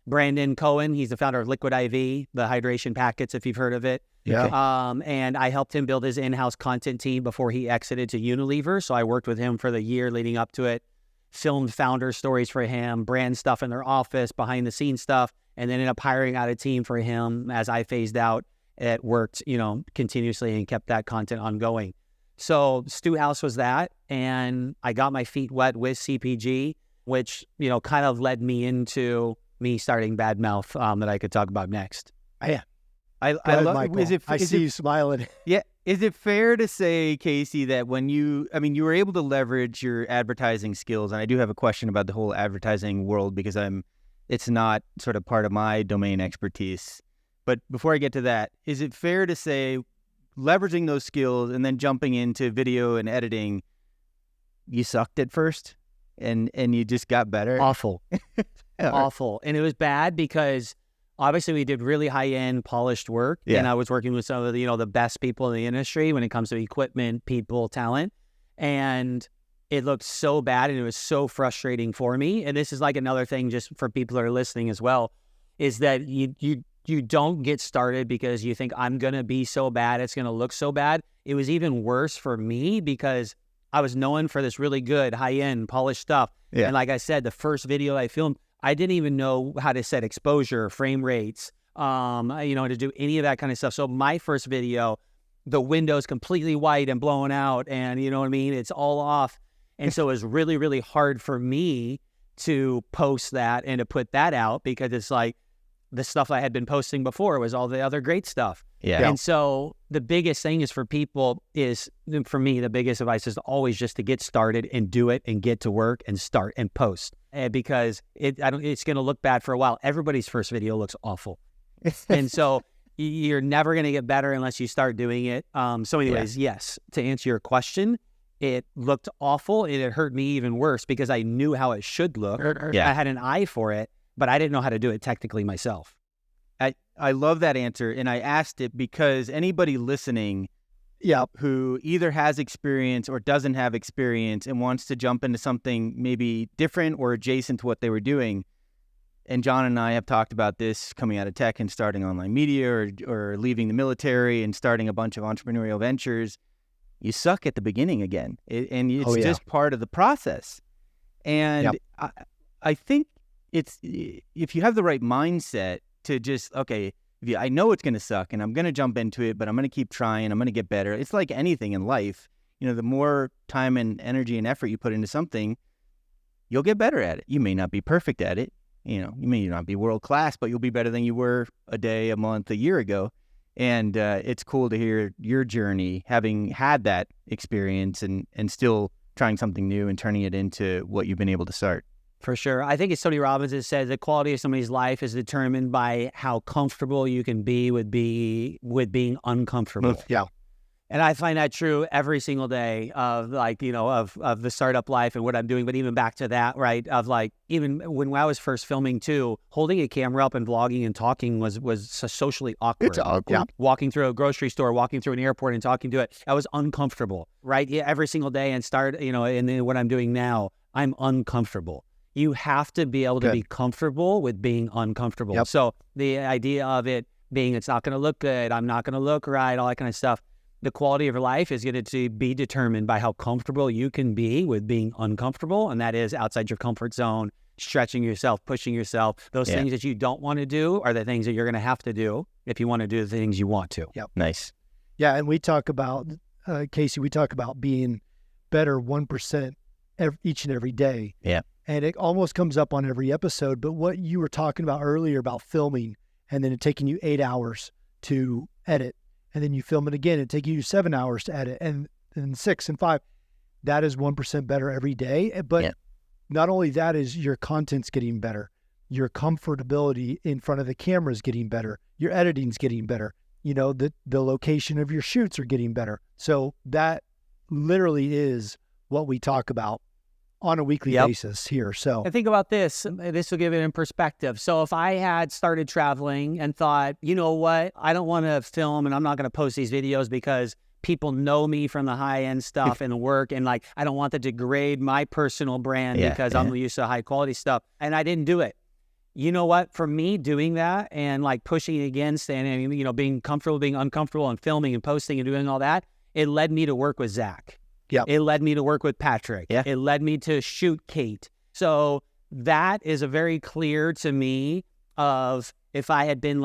Brandon Cohen, he's the founder of Liquid IV, the hydration packets, if you've heard of it. Yeah. And I helped him build his in-house content team before he exited to Unilever. So I worked with him for the year leading up to it, filmed founder stories for him, brand stuff in their office, behind-the-scenes stuff, and then ended up hiring out a team for him as I phased out. It worked, continuously and kept that content ongoing. So StewHouse was that, and I got my feet wet with CPG, which, kind of led me into me starting Bad Mouth that I could talk about next. Yeah. I love. Michael. I see you smiling. Yeah. Is it fair to say, Kasey, that when you were able to leverage your advertising skills, and I do have a question about the whole advertising world because it's not sort of part of my domain expertise. But before I get to that, is it fair to say leveraging those skills and then jumping into video and editing, you sucked at first and you just got better? Awful. Awful. And it was bad because obviously we did really high-end polished work. Yeah. And I was working with some of the, the best people in the industry when it comes to equipment, people, talent. And it looked so bad and it was so frustrating for me. And this is like another thing just for people that are listening as well, is that you don't get started because you think I'm going to be so bad, it's going to look so bad. It was even worse for me because I was known for this really good, high-end, polished stuff. Yeah. And like I said, the first video I filmed, I didn't even know how to set exposure, frame rates, to do any of that kind of stuff. So my first video, the window's completely white and blown out, and you know what I mean? It's all off. And so it was really, really hard for me to post that and to put that out, because it's like the stuff I had been posting before was all the other great stuff. Yeah. And so the biggest thing is for me, the biggest advice is always just to get started and do it and get to work and start and post. Because it's going to look bad for a while. Everybody's first video looks awful. And so you're never going to get better unless you start doing it. So anyways, yes, to answer your question, it looked awful and it hurt me even worse because I knew how it should look. Yeah. I had an eye for it, but I didn't know how to do it technically myself. I love that answer, and I asked it because anybody listening who either has experience or doesn't have experience and wants to jump into something maybe different or adjacent to what they were doing, and John and I have talked about this coming out of tech and starting online media or leaving the military and starting a bunch of entrepreneurial ventures, you suck at the beginning again, and it's just part of the process. And I think it's, if you have the right mindset to just, okay, I know it's going to suck and I'm going to jump into it, but I'm going to keep trying. I'm going to get better. It's like anything in life. The more time and energy and effort you put into something, you'll get better at it. You may not be perfect at it. You may not be world class, but you'll be better than you were a day, a month, a year ago. And it's cool to hear your journey, having had that experience and still trying something new and turning it into what you've been able to start. For sure. I think it's Tony Robbins that says the quality of somebody's life is determined by how comfortable you can be with being uncomfortable. Yeah. And I find that true every single day of of the startup life and what I'm doing. But even back to that, right, of even when I was first filming too, holding a camera up and vlogging and talking was socially awkward. It's awkward. Yeah. Walking through a grocery store, walking through an airport and talking to it, I was uncomfortable, right? Yeah, every single day and and then what I'm doing now, I'm uncomfortable. You have to be able to be comfortable with being uncomfortable. Yep. So the idea of it being, it's not going to look good, I'm not going to look right, all that kind of stuff. The quality of your life is going to be determined by how comfortable you can be with being uncomfortable. And that is outside your comfort zone, stretching yourself, pushing yourself. Those things that you don't want to do are the things that you're going to have to do if you want to do the things you want to. Yep. Nice. Yeah. And we talk about, Kasey, we talk about being better 1% each and every day. Yeah. And it almost comes up on every episode. But what you were talking about earlier about filming and then it taking you 8 hours to edit, and then you film it again, it taking you 7 hours to edit, and 6 and 5, that is 1% better every day. But not only that is your content's getting better, your comfortability in front of the camera is getting better, your editing's getting better, the location of your shoots are getting better. So that literally is what we talk about on a weekly basis here. So and think about this. This will give it in perspective. So if I had started traveling and thought, you know what, I don't want to film and I'm not going to post these videos because people know me from the high-end stuff and the work, and I don't want to degrade my personal brand because I'm used to high-quality stuff, and I didn't do it. You know what? For me, doing that and pushing against and being comfortable, being uncomfortable, and filming and posting and doing all that, it led me to work with Zach. Yeah. It led me to work with Patrick. Yeah. It led me to shoot Kate. So that is a very clear to me of if I had been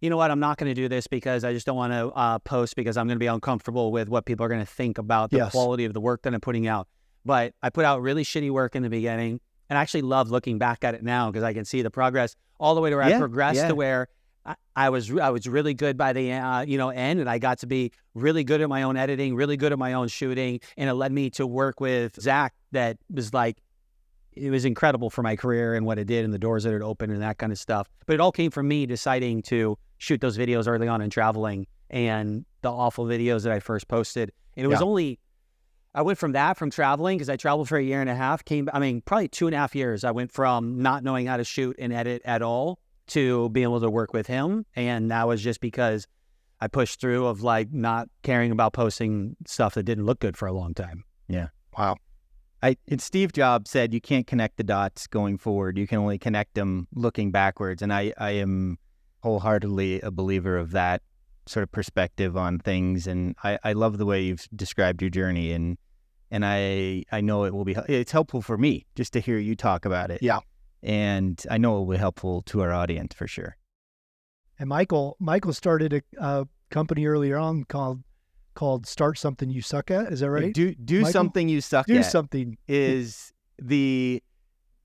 you know what, I'm not going to do this because I just don't want to post because I'm going to be uncomfortable with what people are going to think about the quality of the work that I'm putting out. But I put out really shitty work in the beginning, and I actually love looking back at it now because I can see the progress all the way to where I progressed to where I was really good by the end, and I got to be really good at my own editing, really good at my own shooting, and it led me to work with Zach. That was it was incredible for my career and what it did and the doors that it opened and that kind of stuff. But it all came from me deciding to shoot those videos early on in traveling and the awful videos that I first posted. And it was only, I went from traveling, because I traveled for a year and a half, probably 2.5 years. I went from not knowing how to shoot and edit at all to being able to work with him. And that was just because I pushed through of not caring about posting stuff that didn't look good for a long time. Yeah. Wow. Steve Jobs said you can't connect the dots going forward. You can only connect them looking backwards. And I am wholeheartedly a believer of that sort of perspective on things. And I love the way you've described your journey. And And I know it's helpful for me just to hear you talk about it. Yeah. And I know it will be helpful to our audience for sure. And Michael started a company earlier on called Start Something You Suck At. Is that right? Do Michael? Something You Suck Do At something is the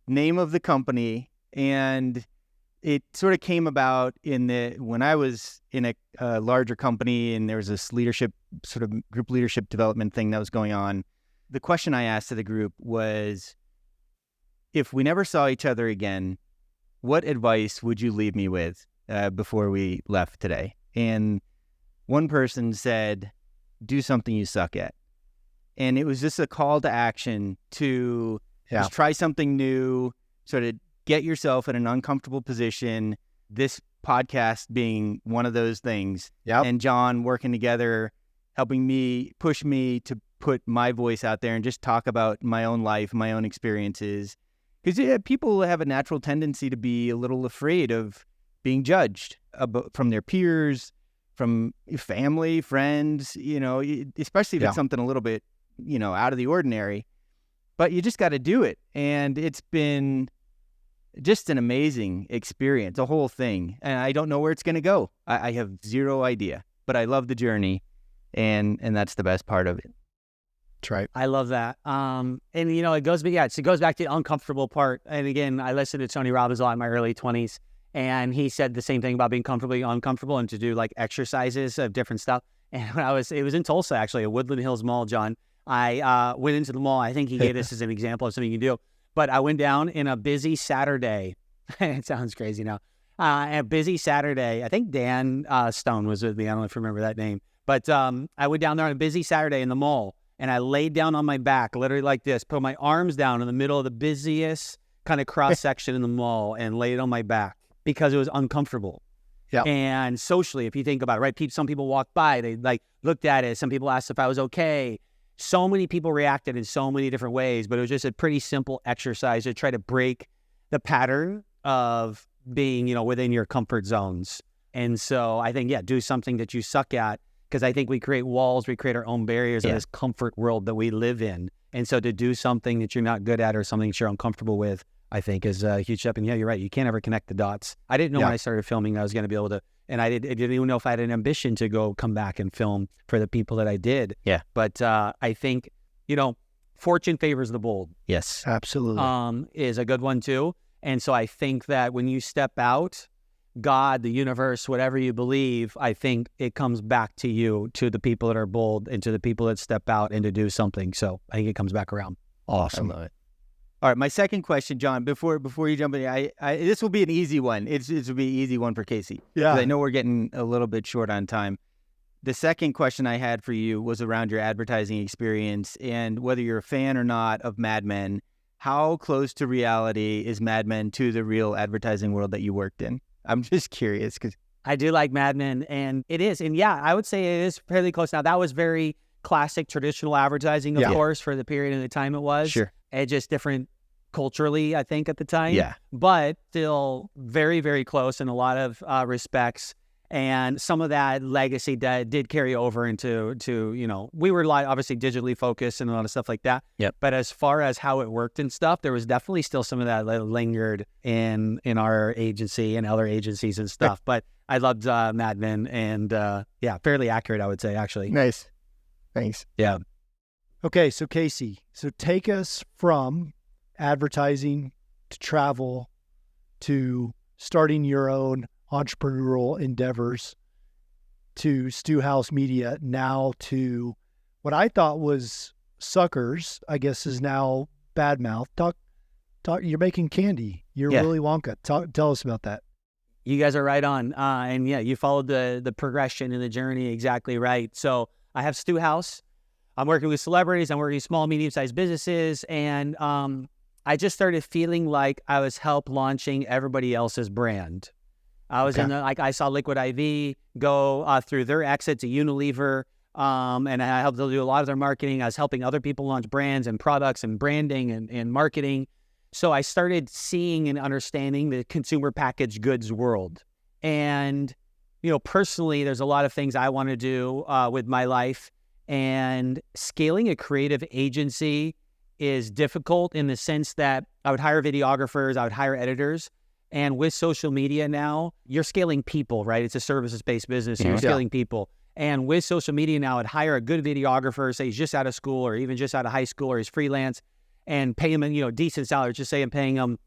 name of the company, and it sort of came about when I was in a larger company, and there was this group leadership development thing that was going on. The question I asked to the group was, if we never saw each other again, what advice would you leave me with before we left today? And one person said, do something you suck at. And it was just a call to action to just try something new, sort of get yourself in an uncomfortable position. This podcast being one of those things. Yep. And John working together, helping push me to put my voice out there and just talk about my own life, my own experiences. Because people have a natural tendency to be a little afraid of being judged from their peers, from family, friends, especially if it's something a little bit, out of the ordinary. But you just got to do it. And it's been just an amazing experience, the whole thing. And I don't know where it's going to go. I have zero idea, but I love the journey. And that's the best part of it. That's right. I love that. And it goes back to the uncomfortable part. And again, I listened to Tony Robbins a lot in my early 20s, and he said the same thing about being comfortably uncomfortable and to do like exercises of different stuff. And it was in Tulsa, actually, at Woodland Hills Mall, John. I went into the mall. I think he gave this as an example of something you can do. But I went down in a busy Saturday. It sounds crazy now. A busy Saturday. I think Dan Stone was with me. I don't know if you remember that name. But I went down there on a busy Saturday in the mall, and I laid down on my back, literally like this, put my arms down in the middle of the busiest kind of cross section in the mall and laid on my back because it was uncomfortable. Yeah. And socially, if you think about it, right? Some people walked by, they like looked at it. Some people asked if I was okay. So many people reacted in so many different ways, but it was just a pretty simple exercise to try to break the pattern of being, within your comfort zones. And so I think, do something that you suck at, because I think we create walls, we create our own barriers in this comfort world that we live in. And so to do something that you're not good at or something that you're uncomfortable with, I think is a huge step. And you're right. You can't ever connect the dots. I didn't know when I started filming I was going to be able to, and I didn't even know if I had an ambition to come back and film for the people that I did. Yeah. But I think, fortune favors the bold. Yes. Absolutely. Is a good one too. And so I think that when you step out, God, the universe, whatever you believe, I think it comes back to you, to the people that are bold and to the people that step out and to do something. So I think it comes back around. Awesome. I love it. All right, my second question, John, before you jump in, this will be an easy one. This will be an easy one for Kasey. Yeah. I know we're getting a little bit short on time. The second question I had for you was around your advertising experience and whether you're a fan or not of Mad Men. How close to reality is Mad Men to the real advertising world that you worked in? I'm just curious because I do like Mad Men, and it is. And I would say it is fairly close. Now, that was very classic, traditional advertising, of course, for the period and the time it was. Sure. And just different culturally, I think, at the time. Yeah. But still very, very close in a lot of respects. And some of that legacy did carry over into we were obviously digitally focused and a lot of stuff like that. Yep. But as far as how it worked and stuff, there was definitely still some of that lingered in our agency and other agencies and stuff. But I loved Mad Men, and fairly accurate, I would say, actually. Nice. Thanks. Yeah. Okay, so Kasey, take us from advertising to travel to starting your own entrepreneurial endeavors to StewHouse Media, now to what I thought was Suckers, I guess is now Badmouth. Talk. You're making candy. You're Willy Wonka. Tell us about that. You guys are right on. And you followed the progression and the journey exactly right. So I have StewHouse. I'm working with celebrities. I'm working with small, medium-sized businesses. And I just started feeling like I was launching everybody else's brand. I was I saw Liquid IV go through their exit to Unilever, and I helped them do a lot of their marketing. I was helping other people launch brands and products and branding and marketing. So I started seeing and understanding the consumer packaged goods world. And, personally, there's a lot of things I want to do with my life. And scaling a creative agency is difficult in the sense that I would hire videographers, I would hire editors. And with social media now, you're scaling people, right? It's a services-based business. So you're scaling people. And with social media now, I'd hire a good videographer, say he's just out of school or even just out of high school or he's freelance, and pay him a decent salary. Just say I'm paying him,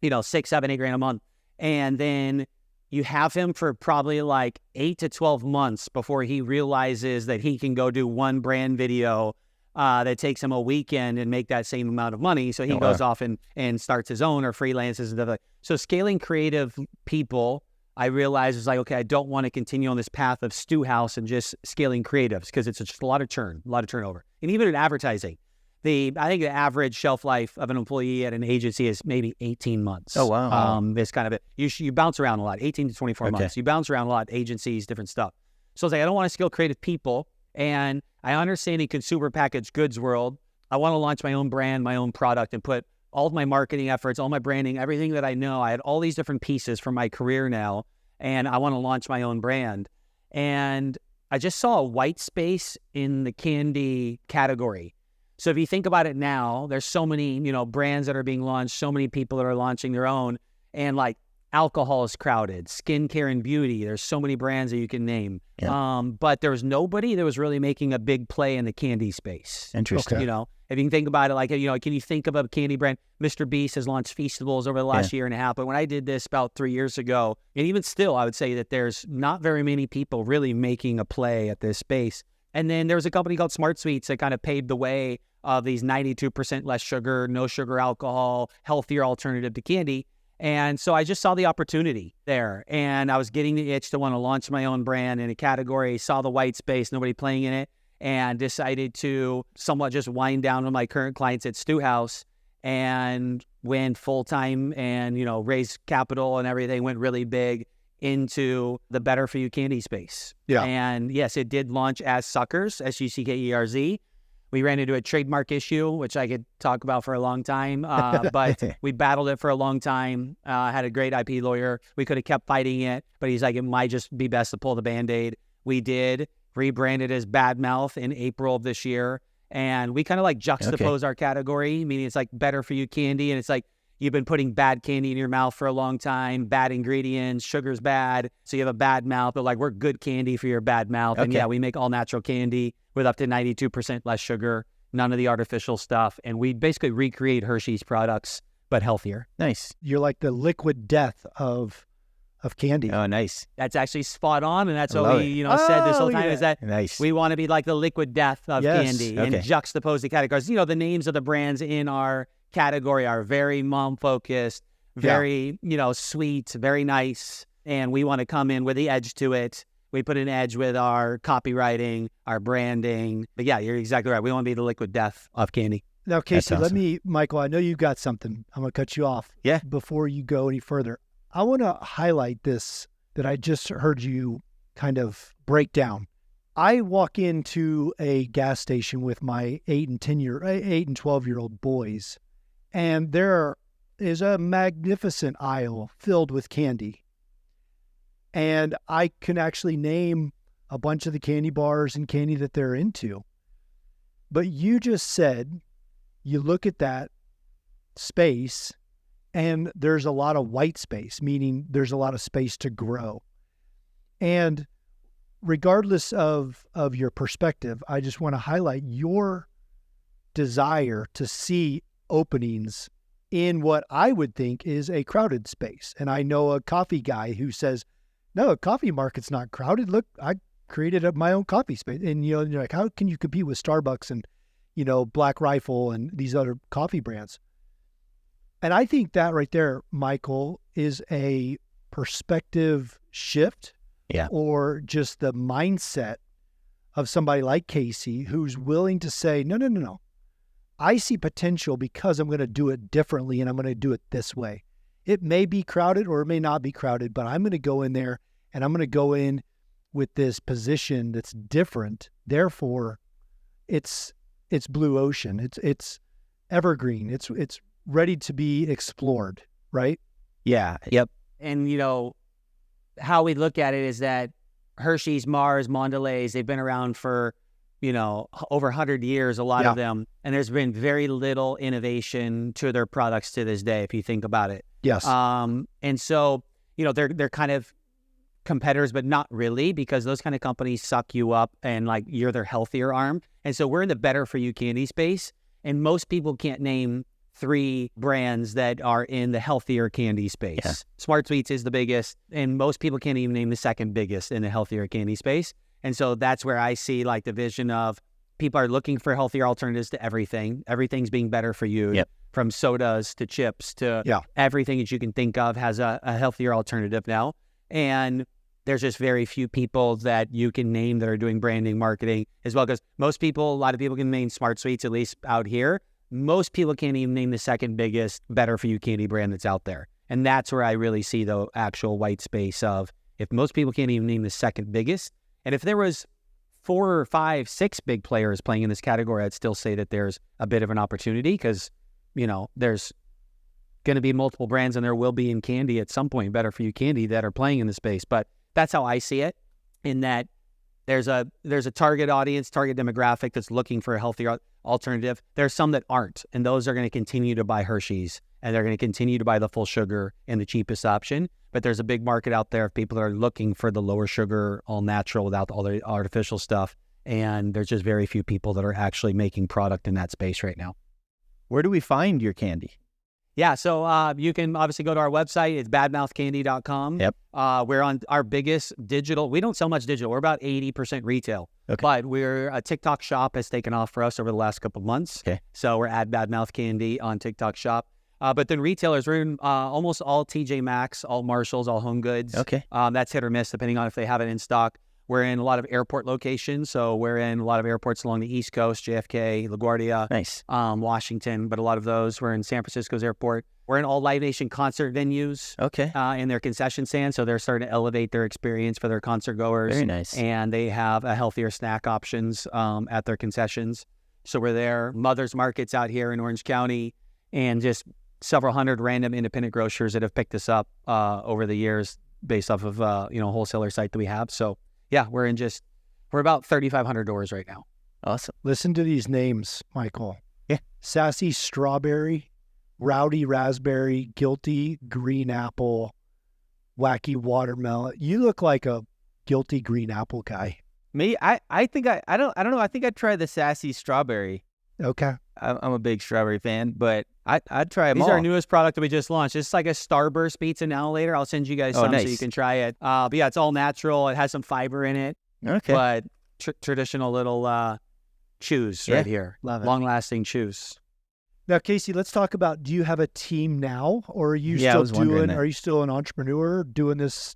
$6, $7, $8 a month. And then you have him for probably like 8 to 12 months before he realizes that he can go do one brand video that takes him a weekend and make that same amount of money. So he goes off and starts his own or freelances and stuff like that. So scaling creative people, I realized was like, okay, I don't want to continue on this path of StewHouse and just scaling creatives because it's just a lot of churn, a lot of turnover. And even in advertising, I think the average shelf life of an employee at an agency is maybe 18 months. Oh, wow. It's kind of it. You bounce around a lot, 18 to 24 months. You bounce around a lot, agencies, different stuff. So I was like, I don't want to scale creative people. And I understand in consumer packaged goods world, I want to launch my own brand, my own product, and put all of my marketing efforts, all my branding, everything that I know. I had all these different pieces from my career now, and I want to launch my own brand. And I just saw a white space in the candy category. So if you think about it now, there's so many, brands that are being launched, so many people that are launching their own, and like alcohol is crowded, skincare and beauty. There's so many brands that you can name. Yeah. But there was nobody that was really making a big play in the candy space. Interesting. Okay. If you can think about it, like, can you think of a candy brand? Mr. Beast has launched Feastables over the last year and a half. But when I did this about 3 years ago, and even still, I would say that there's not very many people really making a play at this space. And then there was a company called Smart Sweets that kind of paved the way of these 92% less sugar, no sugar alcohol, healthier alternative to candy. And so I just saw the opportunity there. And I was getting the itch to want to launch my own brand in a category, saw the white space, nobody playing in it, and decided to somewhat just wind down with my current clients at StewHouse and went full-time and, raised capital and everything, went really big into the better for you candy space. Yeah. And yes, it did launch as Suckers, SUCKERZ. We ran into a trademark issue, which I could talk about for a long time, but we battled it for a long time, had a great IP lawyer. We could have kept fighting it, but he's like, it might just be best to pull the Band-Aid. We did, rebranded as Bad Mouth in April of this year, and we kind of like juxtapose our category, meaning it's like better for you candy, and it's like you've been putting bad candy in your mouth for a long time, bad ingredients, sugar's bad, so you have a bad mouth, but like we're good candy for your bad mouth. And yeah, we make all natural candy with up to 92% less sugar, none of the artificial stuff. And we basically recreate Hershey's products, but healthier. Nice. You're like the liquid death of candy. Oh, nice. That's actually spot on. And that's what we, said this whole time is that we want to be like the liquid death of candy and juxtapose the categories. The names of the brands in our category are very mom-focused, very, sweet, very nice. And we want to come in with the edge to it. We put an edge with our copywriting, our branding. But yeah, you're exactly right. We want to be the liquid death of candy. Now, Kasey, Michael, I know you've got something. I'm going to cut you off. Yeah. Before you go any further, I want to highlight this that I just heard you kind of break down. I walk into a gas station with my 8 and 12-year-old boys, and there is a magnificent aisle filled with candy. And I can actually name a bunch of the candy bars and candy that they're into. But you just said, you look at that space and there's a lot of white space, meaning there's a lot of space to grow. And regardless of your perspective, I just want to highlight your desire to see openings in what I would think is a crowded space. And I know a coffee guy who says, no, a coffee market's not crowded. Look, I created my own coffee space. And, you're like, how can you compete with Starbucks and, Black Rifle and these other coffee brands? And I think that right there, Michael, is a perspective shift or just the mindset of somebody like Kasey who's willing to say, no. I see potential because I'm going to do it differently and I'm going to do it this way. It may be crowded or it may not be crowded, but I'm going to go in there and I'm going to go in with this position that's different. Therefore, it's blue ocean. It's evergreen. It's ready to be explored, right? Yeah. Yep. And, how we look at it is that Hershey's, Mars, Mondelez, they've been around for, over 100 years, a lot of them. And there's been very little innovation to their products to this day, if you think about it. Yes. And so, they're kind of competitors, but not really, because those kind of companies suck you up and like you're their healthier arm. And so we're in the better for you candy space. And most people can't name 3 brands that are in the healthier candy space. Yeah. Smart Sweets is the biggest, and most people can't even name the second biggest in the healthier candy space. And so that's where I see like the vision of people are looking for healthier alternatives to everything. Everything's being better for you. Yep. From sodas to chips to everything that you can think of has a healthier alternative now. And there's just very few people that you can name that are doing branding, marketing as well. Because a lot of people can name Smart Sweets, at least out here. Most people can't even name the second biggest better for you candy brand that's out there. And that's where I really see the actual white space of, if most people can't even name the second biggest, and if there was 4 or 5, 6 big players playing in this category, I'd still say that there's a bit of an opportunity, because, there's going to be multiple brands, and there will be in candy at some point, better for you candy, that are playing in the space. But that's how I see it, in that there's a target audience, target demographic that's looking for a healthier alternative. There's some that aren't, and those are going to continue to buy Hershey's, and they're going to continue to buy the full sugar and the cheapest option. But there's a big market out there of people that are looking for the lower sugar, all natural, without all the artificial stuff. And there's just very few people that are actually making product in that space right now. Where do we find your candy? Yeah, so you can obviously go to our website. It's badmouthcandy.com. Yep. We're on our biggest digital. We don't sell much digital. We're about 80% retail. Okay. But a TikTok shop has taken off for us over the last couple of months. Okay. So we're at Badmouth Candy on TikTok shop. But then retailers, we're in almost all TJ Maxx, all Marshalls, all Home Goods. Okay. That's hit or miss depending on if they have it in stock. We're in a lot of airport locations. So we're in a lot of airports along the East Coast, JFK, LaGuardia, Nice. Washington, but a lot of those. We're in San Francisco's airport. We're in all Live Nation concert venues. Okay. In their concession stand. So they're starting to elevate their experience for their concert goers. Very nice. And they have a healthier snack options at their concessions. So we're there. Mother's Market's out here in Orange County, and just several hundred random independent grocers that have picked us up over the years based off of wholesaler site that we have. So yeah, we're about 3,500 doors right now. Awesome. Listen to these names, Michael. Yeah. Sassy Strawberry, Rowdy Raspberry, Guilty Green Apple, Wacky Watermelon. You look like a Guilty Green Apple guy. Me? I think I don't know. I think I'd try the Sassy Strawberry. Okay. I'm a big strawberry fan, but I'd try them all. These are our newest product that we just launched. It's like a Starburst pizza now later. I'll send you guys some nice. so you can try it. But yeah, it's all natural. It has some fiber in it. Okay. But traditional little chews right here. Love it. Long-lasting chews. Now, Kasey, let's talk about, do you have a team now, or are you are you still an entrepreneur doing this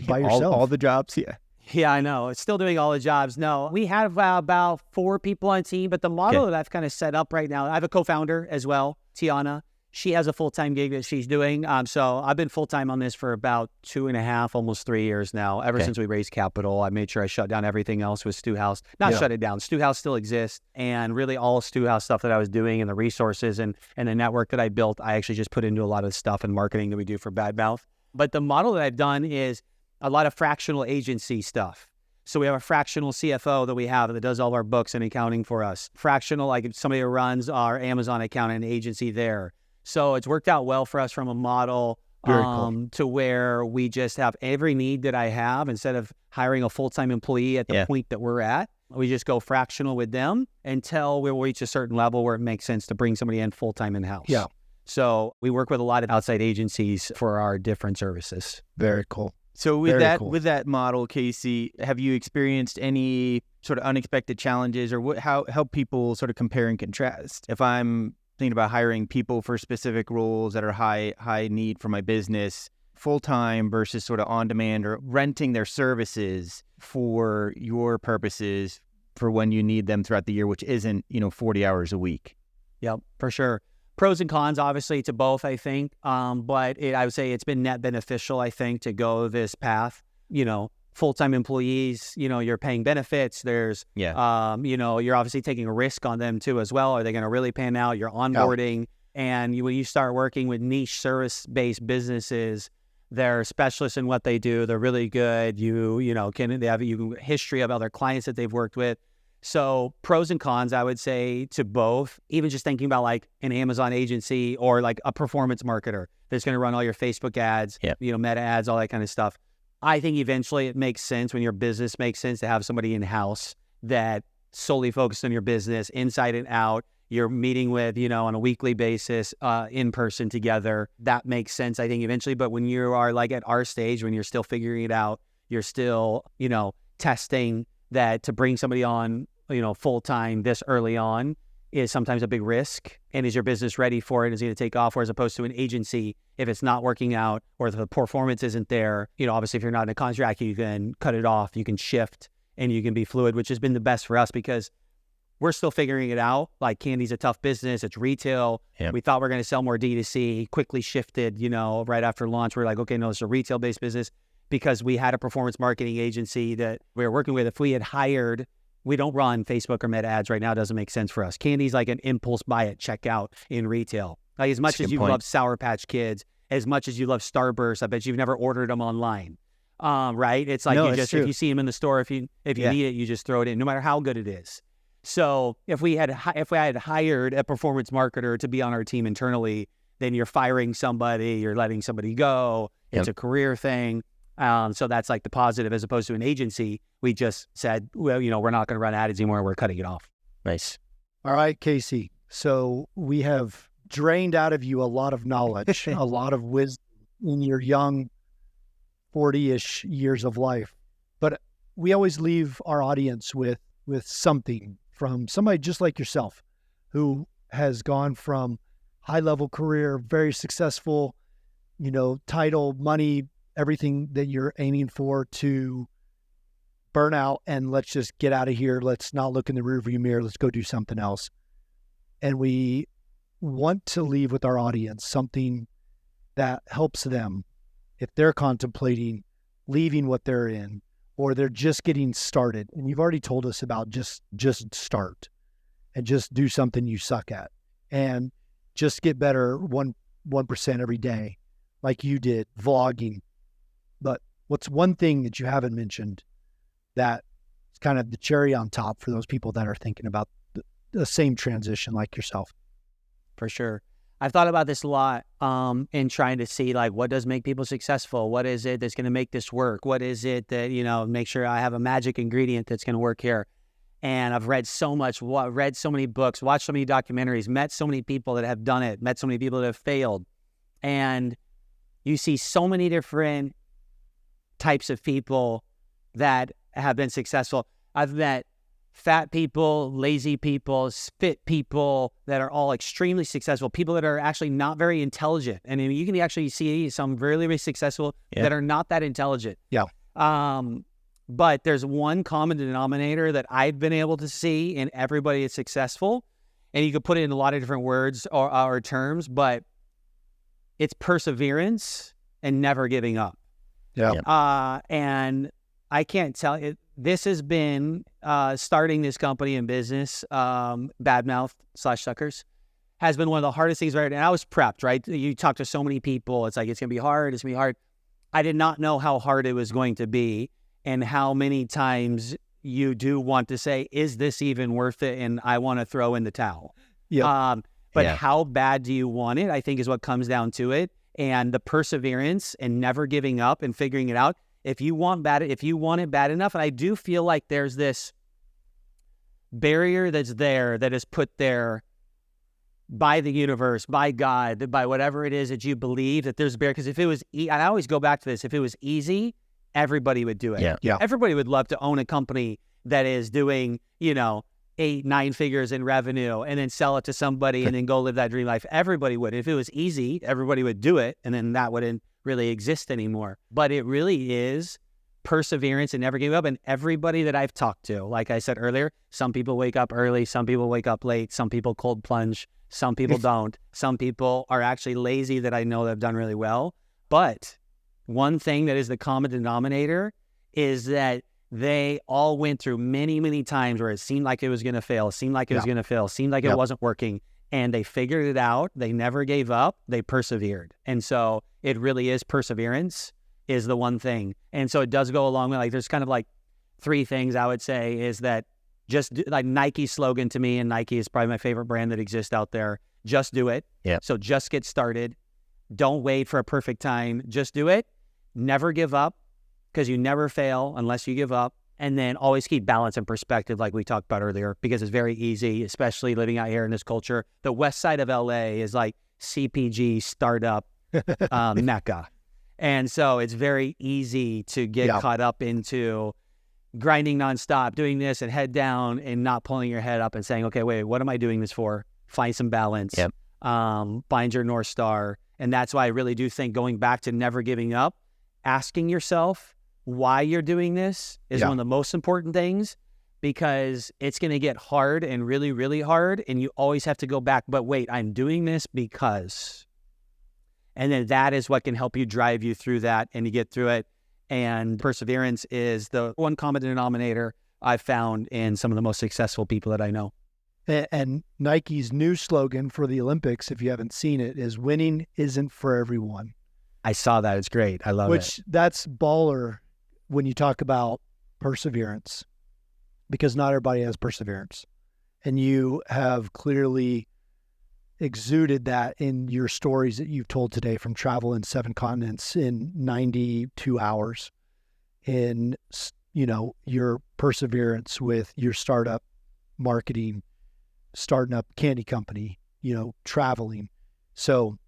by yourself? All the jobs, yeah. Yeah, I know. It's still doing all the jobs. No, we have about 4 people on team, but the model that I've kind of set up right now, I have a co-founder as well, Tiana. She has a full-time gig that she's doing. So I've been full-time on this for about 2.5, almost 3 years now. Ever since we raised capital, I made sure I shut down everything else with StewHouse. Not shut it down. StewHouse still exists. And really all StewHouse stuff that I was doing, and the resources and the network that I built, I actually just put into a lot of stuff and marketing that we do for Badmouth. But the model that I've done is a lot of fractional agency stuff. So we have a fractional CFO that we have that does all of our books and accounting for us. Fractional, like somebody who runs our Amazon account and agency there. So it's worked out well for us from a model to where we just have every need that I have. Instead of hiring a full-time employee at the point that we're at, we just go fractional with them until we reach a certain level where it makes sense to bring somebody in full-time in-house. Yeah. So we work with a lot of outside agencies for our different services. Very cool. So with that model, Kasey, have you experienced any sort of unexpected challenges, or how help people sort of compare and contrast? If I'm thinking about hiring people for specific roles that are high need for my business, full-time versus sort of on-demand, or renting their services for your purposes for when you need them throughout the year, which isn't, 40 hours a week. Yep, for sure. Pros and cons, obviously, to both, I think. But I would say it's been net beneficial, I think, to go this path. Full-time employees, you're paying benefits. There's, you're obviously taking a risk on them too as well. Are they going to really pan out? You're onboarding. And when you start working with niche service-based businesses, they're specialists in what they do. They're really good. They have history of other clients that they've worked with. So pros and cons, I would say, to both, even just thinking about like an Amazon agency or like a performance marketer that's going to run all your Facebook ads, Meta ads, all that kind of stuff. I think eventually it makes sense when your business makes sense to have somebody in-house that solely focused on your business inside and out. You're meeting with, on a weekly basis, in person together. That makes sense, I think, eventually. But when you are like at our stage, when you're still figuring it out, you're still, testing that to bring somebody on, full time this early on is sometimes a big risk. And is your business ready for it? Is it going to take off? Or as opposed to an agency, if it's not working out or if the performance isn't there, obviously if you're not in a contract, you can cut it off, you can shift and you can be fluid, which has been the best for us because we're still figuring it out. Like candy's a tough business. It's retail. We thought we are going to sell more D2C, quickly shifted, right after launch. We're like, okay, no, it's a retail-based business because we had a performance marketing agency that we were working with. If we had hired, we don't run Facebook or Meta ads right now. It doesn't make sense for us. Candy's like an impulse buy at checkout in retail. Like as much as you love Sour Patch Kids, as much as you love Starburst, I bet you've never ordered them online. Right? It's like if you see them in the store, if you need it, you just throw it in, no matter how good it is. So if I had hired a performance marketer to be on our team internally, then you're firing somebody, you're letting somebody go. It's a career thing. So that's like the positive as opposed to an agency. We just said, well, we're not going to run ads anymore. We're cutting it off. Nice. All right, Kasey. So we have drained out of you a lot of knowledge, a lot of wisdom in your young 40-ish years of life. But we always leave our audience with something from somebody just like yourself who has gone from high-level career, very successful, title, money, everything that you're aiming for, to burnout and let's just get out of here. Let's not look in the rearview mirror. Let's go do something else. And we want to leave with our audience something that helps them if they're contemplating leaving what they're in or they're just getting started. And you've already told us about just start and just do something you suck at and just get better 1% every day like you did, vlogging. But what's one thing that you haven't mentioned that is kind of the cherry on top for those people that are thinking about the same transition like yourself? For sure. I've thought about this a lot in trying to see like what does make people successful? What is it that's going to make this work? What is it that, make sure I have a magic ingredient that's going to work here? And I've read so much, read so many books, watched so many documentaries, met so many people that have done it, met so many people that have failed. And you see so many different types of people that have been successful. I've met fat people, lazy people, fit people that are all extremely successful, people that are actually not very intelligent. And I mean, you can actually see some really, really successful that are not that intelligent. Yeah. But there's one common denominator that I've been able to see in everybody that's successful. And you could put it in a lot of different words or terms, but it's perseverance and never giving up. Yeah. And I can't tell it. This has been starting this company in business, Badmouth/Suckers, has been one of the hardest things. Right, and I was prepped. Right, you talk to so many people. It's like it's gonna be hard. It's gonna be hard. I did not know how hard it was going to be, and how many times you do want to say, "Is this even worth it?" And I want to throw in the towel. But how bad do you want it? I think is what comes down to it, and the perseverance and never giving up and figuring it out. If you want it bad enough, and I do feel like there's this barrier that's there that is put there by the universe, by God, by whatever it is that you believe, that there's a barrier. Because if it was, and I always go back to this, if it was easy, everybody would do it. Yeah. Everybody would love to own a company that is doing, 8-9 figures in revenue and then sell it to somebody and then go live that dream life. Everybody would. If it was easy, everybody would do it, and then that wouldn't really exist anymore. But it really is perseverance and never give up. And everybody that I've talked to, like I said earlier, some people wake up early, some people wake up late, some people cold plunge, some people don't. Some people are actually lazy that I know that have done really well. But one thing that is the common denominator is that they all went through many, many times where it seemed like it was going to fail, seemed like it was going to fail, seemed like it wasn't working. And they figured it out. They never gave up. They persevered. And so it really is perseverance is the one thing. And so it does go along with, like, there's kind of like three things I would say is that Like Nike's slogan to me, and Nike is probably my favorite brand that exists out there. Just do it. Yeah. So just get started. Don't wait for a perfect time. Just do it. Never give up, because you never fail unless you give up. And then always keep balance and perspective, like we talked about earlier, because it's very easy, especially living out here in this culture. The west side of LA is like CPG startup mecca. And so it's very easy to get caught up into grinding nonstop, doing this and head down and not pulling your head up and saying, okay, wait, what am I doing this for? Find some balance. Yep. Find your North Star. And that's why I really do think going back to never giving up, asking yourself why you're doing this is one of the most important things, because it's going to get hard and really, really hard. And you always have to go back. But wait, I'm doing this because. And then that is what can help you drive you through that and you get through it. And perseverance is the one common denominator I've found in some of the most successful people that I know. And Nike's new slogan for the Olympics, if you haven't seen it, is winning isn't for everyone. I saw that. It's great. I love it. Which that's baller when you talk about perseverance, because not everybody has perseverance. And you have clearly exuded that in your stories that you've told today, from travel in 7 continents in 92 hours, in, your perseverance with your startup marketing, starting up candy company, traveling. So,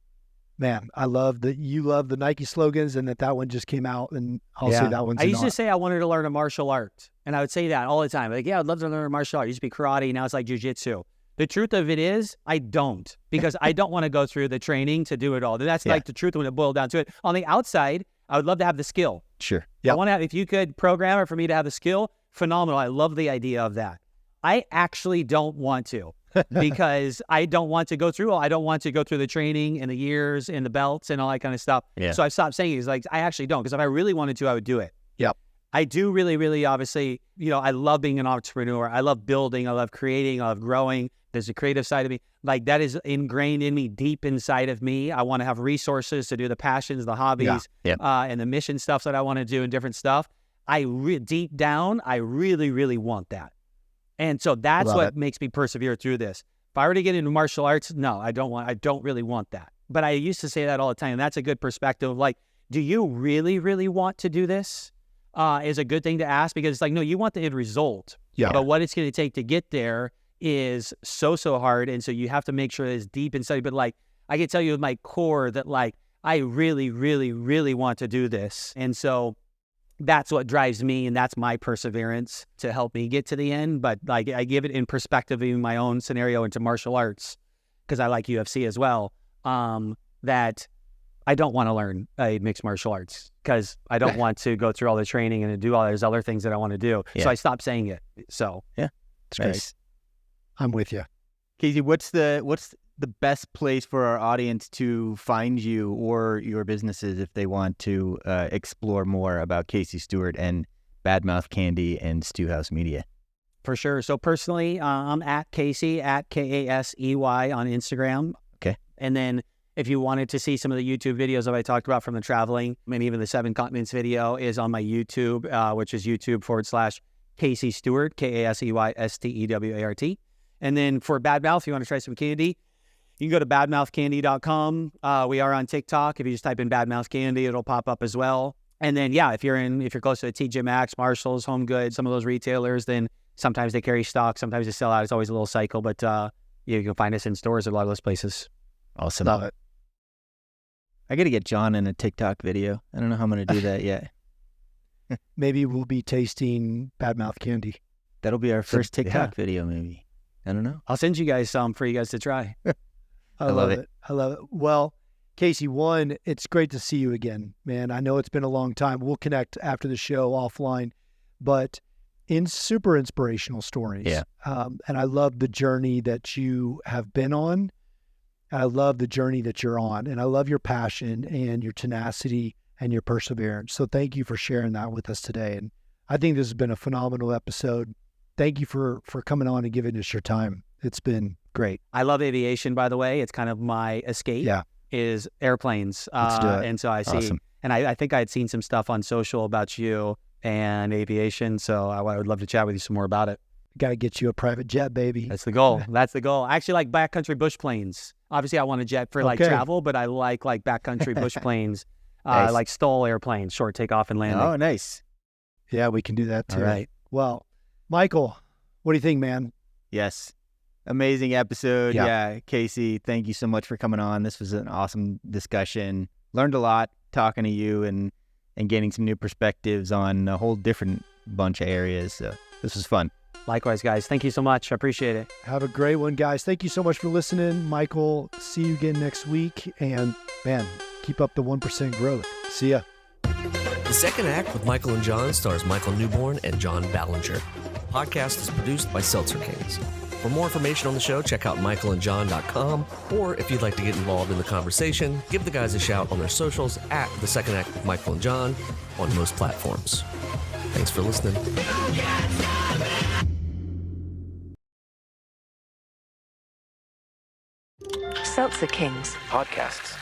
man, I love that you love the Nike slogans, and that one just came out, and I'll say that one's I used to say I wanted to learn a martial art, and I would say that all the time. Like, yeah, I'd love to learn a martial art. It used to be karate, now it's like jiu-jitsu. The truth of it is, I don't, because I don't want to go through the training to do it all. That's like the truth when it boiled down to it. On the outside, I would love to have the skill. Sure. I want to have, if you could program it for me to have the skill, phenomenal. I love the idea of that. I actually don't want to. Because I don't want to go through the training and the years and the belts and all that kind of stuff. Yeah. So I've stopped saying it. It's like, I actually don't, because if I really wanted to, I would do it. Yep. I do really, really, obviously, I love being an entrepreneur. I love building. I love creating. I love growing. There's a creative side of me. Like, that is ingrained in me, deep inside of me. I want to have resources to do the passions, the hobbies, and the mission stuff that I want to do and different stuff. Deep down, I really, really want that. And so that's what makes me persevere through this. If I were to get into martial arts, no, I don't really want that. But I used to say that all the time. And that's a good perspective of like, do you really, really want to do this? Is a good thing to ask, because it's like, no, you want the end result. Yeah. But what it's going to take to get there is so hard. And so you have to make sure it's deep inside. But like, I can tell you with my core that like, I really, really, really want to do this. And so that's what drives me, and that's my perseverance to help me get to the end. But like, I give it in perspective in my own scenario into martial arts, because I like UFC as well, that I don't want to learn mixed martial arts, because I don't want to go through all the training and do all those other things that I want to do. Yeah. So I stopped saying it. So yeah, it's nice. I'm with you. Kasey, what's the best place for our audience to find you or your businesses if they want to explore more about Kasey Stewart and Badmouth Candy and StewHouse Media? For sure. So personally, I'm at Kasey, at Kasey on Instagram. Okay. And then if you wanted to see some of the YouTube videos that I talked about from the traveling, and even the 7 continents video is on my YouTube, which is YouTube/Kasey Stewart, KaseYStewart. And then for Badmouth, if you want to try some candy, you can go to badmouthcandy.com. We are on TikTok. If you just type in Badmouth Candy, it'll pop up as well. And then, if you're close to a TJ Maxx, Marshalls, Home Goods, some of those retailers, then sometimes they carry stock, sometimes they sell out. It's always a little cycle, but you can find us in stores at a lot of those places. Awesome. Love it. I got to get John in a TikTok video. I don't know how I'm going to do that yet. Maybe we'll be tasting Badmouth Candy. That'll be our first TikTok video, maybe. I don't know. I'll send you guys some for you guys to try. I love it. I love it. Well, Kasey, one, it's great to see you again, man. I know it's been a long time. We'll connect after the show offline, but in super inspirational stories. Yeah. And I love the journey that you have been on. I love the journey that you're on, and I love your passion and your tenacity and your perseverance. So thank you for sharing that with us today. And I think this has been a phenomenal episode. Thank you for coming on and giving us your time. It's been great. I love aviation, by the way. It's kind of my escape. Is airplanes. Let's do it. And so I see, Awesome. and I think I had seen some stuff on social about you and aviation. So I would love to chat with you some more about it. Got to get you a private jet, baby. That's the goal. That's the goal. I actually like backcountry bush planes. Obviously, I want a jet for like travel, but I like backcountry bush planes, Nice. like STOL airplanes, short takeoff and landing. Oh, nice. Yeah, we can do that too. All right. Well, Michael, what do you think, man? Yes. Amazing episode. Yeah. Yeah. Kasey, thank you so much for coming on. This was an awesome discussion. Learned a lot talking to you and gaining some new perspectives on a whole different bunch of areas. So this was fun. Likewise, guys. Thank you so much. I appreciate it. Have a great one, guys. Thank you so much for listening. Michael, see you again next week. And man, keep up the 1% growth. See ya. The Second Act with Michael and John stars Michael Newborn and John Ballinger. The podcast is produced by Seltzer Kings. For more information on the show, check out michaelandjohn.com, or if you'd like to get involved in the conversation, give the guys a shout on their socials at The Second Act with Michael and John on most platforms. Thanks for listening. Seltzer Kings. Podcasts.